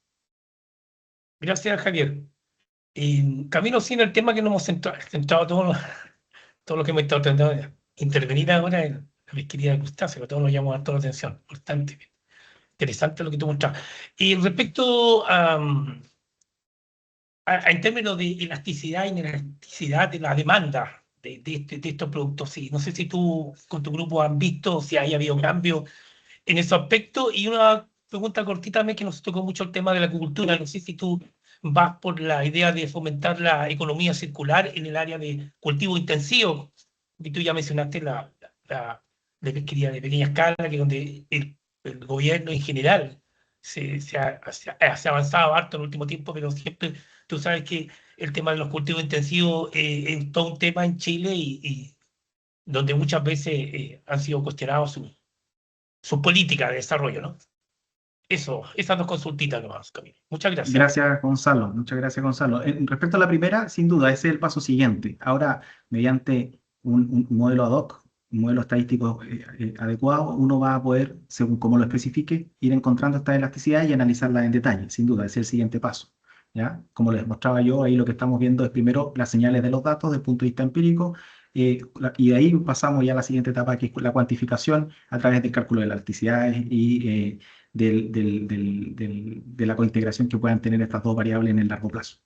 D: Gracias, Javier. Camilo, sí, en el tema que nos hemos centrado todo lo que hemos estado tratando de intervenir ahora en la pesquería de crustáceos, que todos nos llamó toda la atención. Importante, interesante lo que tú mostrabas. Y respecto en términos de elasticidad y inelasticidad de la demanda de estos productos, sí. No sé si tú con tu grupo han visto si haya habido cambios en ese aspecto. Y una pregunta cortita también que nos tocó mucho el tema de la agricultura. No sé si tú vas por la idea de fomentar la economía circular en el área de cultivo intensivo, y tú ya mencionaste la de pesquería de pequeña escala, que es donde el gobierno en general se ha avanzado harto en el último tiempo, pero siempre tú sabes que el tema de los cultivos intensivos es todo un tema en Chile y donde muchas veces han sido cuestionados su política de desarrollo, ¿no? Eso, esas dos consultitas nomás, Camilo. Muchas gracias.
B: Gracias, Gonzalo. Muchas gracias, Gonzalo. Respecto a la primera, sin duda, ese es el paso siguiente. Ahora, mediante un modelo ad hoc, un modelo estadístico adecuado, uno va a poder, según como lo especifique, ir encontrando esta elasticidad y analizarla en detalle. Sin duda, ese es el siguiente paso. ¿Ya? Como les mostraba yo, ahí lo que estamos viendo es primero las señales de los datos desde el punto de vista empírico, y de ahí pasamos ya a la siguiente etapa, que es la cuantificación a través del cálculo de la elasticidad y de la cointegración que puedan tener estas dos variables en el largo plazo.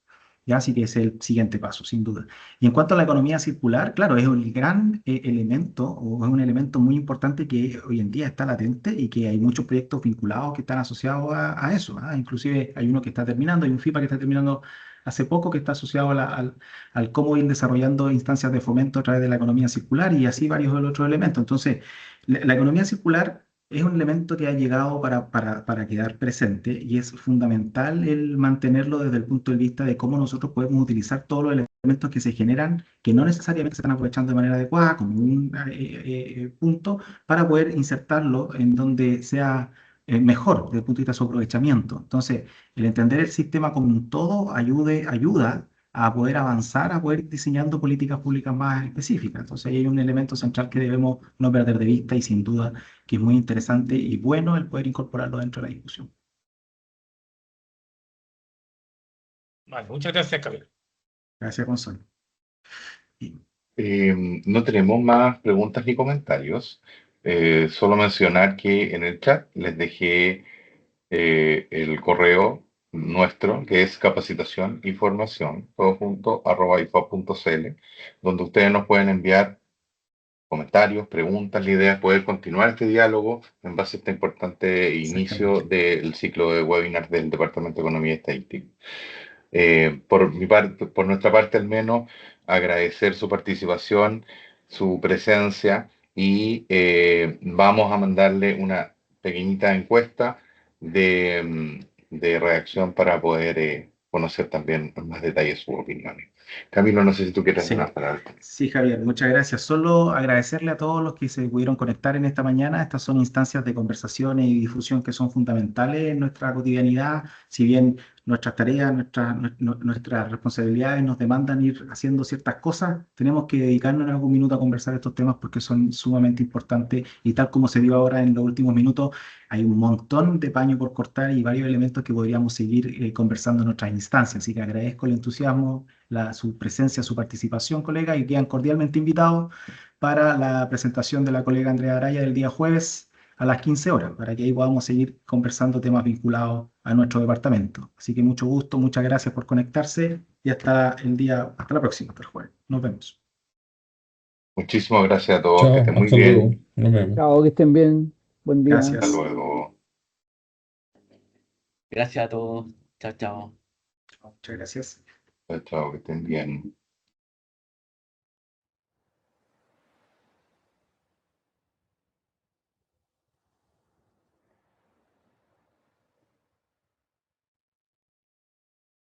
B: ¿Ya? Así que ese es el siguiente paso, sin duda. Y en cuanto a la economía circular, claro, es un gran elemento, o es un elemento muy importante que hoy en día está latente y que hay muchos proyectos vinculados que están asociados a eso. Inclusive hay uno que está terminando, hay un FIPA que está terminando hace poco que está asociado al cómo ir desarrollando instancias de fomento a través de la economía circular y así varios otros elementos. Entonces, la economía circular es un elemento que ha llegado para quedar presente y es fundamental el mantenerlo desde el punto de vista de cómo nosotros podemos utilizar todos los elementos que se generan, que no necesariamente se están aprovechando de manera adecuada, como un punto, para poder insertarlo en donde sea mejor desde el punto de vista de su aprovechamiento. Entonces, el entender el sistema como un todo ayuda a poder avanzar, a poder ir diseñando políticas públicas más específicas. Entonces, ahí hay un elemento central que debemos no perder de vista y sin duda que es muy interesante y bueno el poder incorporarlo dentro de la discusión.
D: Vale, muchas gracias, Camilo.
B: Gracias, Gonzalo.
C: No tenemos más preguntas ni comentarios. Solo mencionar que en el chat les dejé el correo nuestro, que es capacitación y formación, todo junto, @ifop.cl, donde ustedes nos pueden enviar comentarios, preguntas. La idea es poder continuar este diálogo en base a este importante inicio del ciclo de webinars del Departamento de Economía y Estadística. Por nuestra parte al menos, agradecer su participación, su presencia y vamos a mandarle una pequeñita encuesta de reacción para poder conocer también más detalles sus opiniones. Camilo, no sé si tú quieres
B: Sí.
C: unas palabras.
B: Sí, Javier, muchas gracias. Solo agradecerle a todos los que se pudieron conectar en esta mañana. Estas son instancias de conversaciones y difusión que son fundamentales en nuestra cotidianidad. Si bien nuestras tareas, nuestras responsabilidades nos demandan ir haciendo ciertas cosas, tenemos que dedicarnos en algún minuto a conversar estos temas porque son sumamente importantes y tal como se vio ahora en los últimos minutos, hay un montón de paño por cortar y varios elementos que podríamos seguir conversando en otras instancias. Así que agradezco el entusiasmo, su presencia, su participación, colega, y quedan cordialmente invitados para la presentación de la colega Andrea Araya del día jueves a las 15 horas, para que ahí podamos seguir conversando temas vinculados a nuestro departamento. Así que mucho gusto, muchas gracias por conectarse y hasta la próxima, hasta el jueves. Nos vemos.
C: Muchísimas gracias a todos,
E: Chao,
C: que estén muy
E: hasta
C: bien.
E: luego. Nos vemos.
F: Chao, que estén bien. Buen día.
B: Gracias.
C: Hasta luego.
G: Gracias a todos. Chao, chao.
B: Muchas gracias.
C: Chao, chao, que estén bien.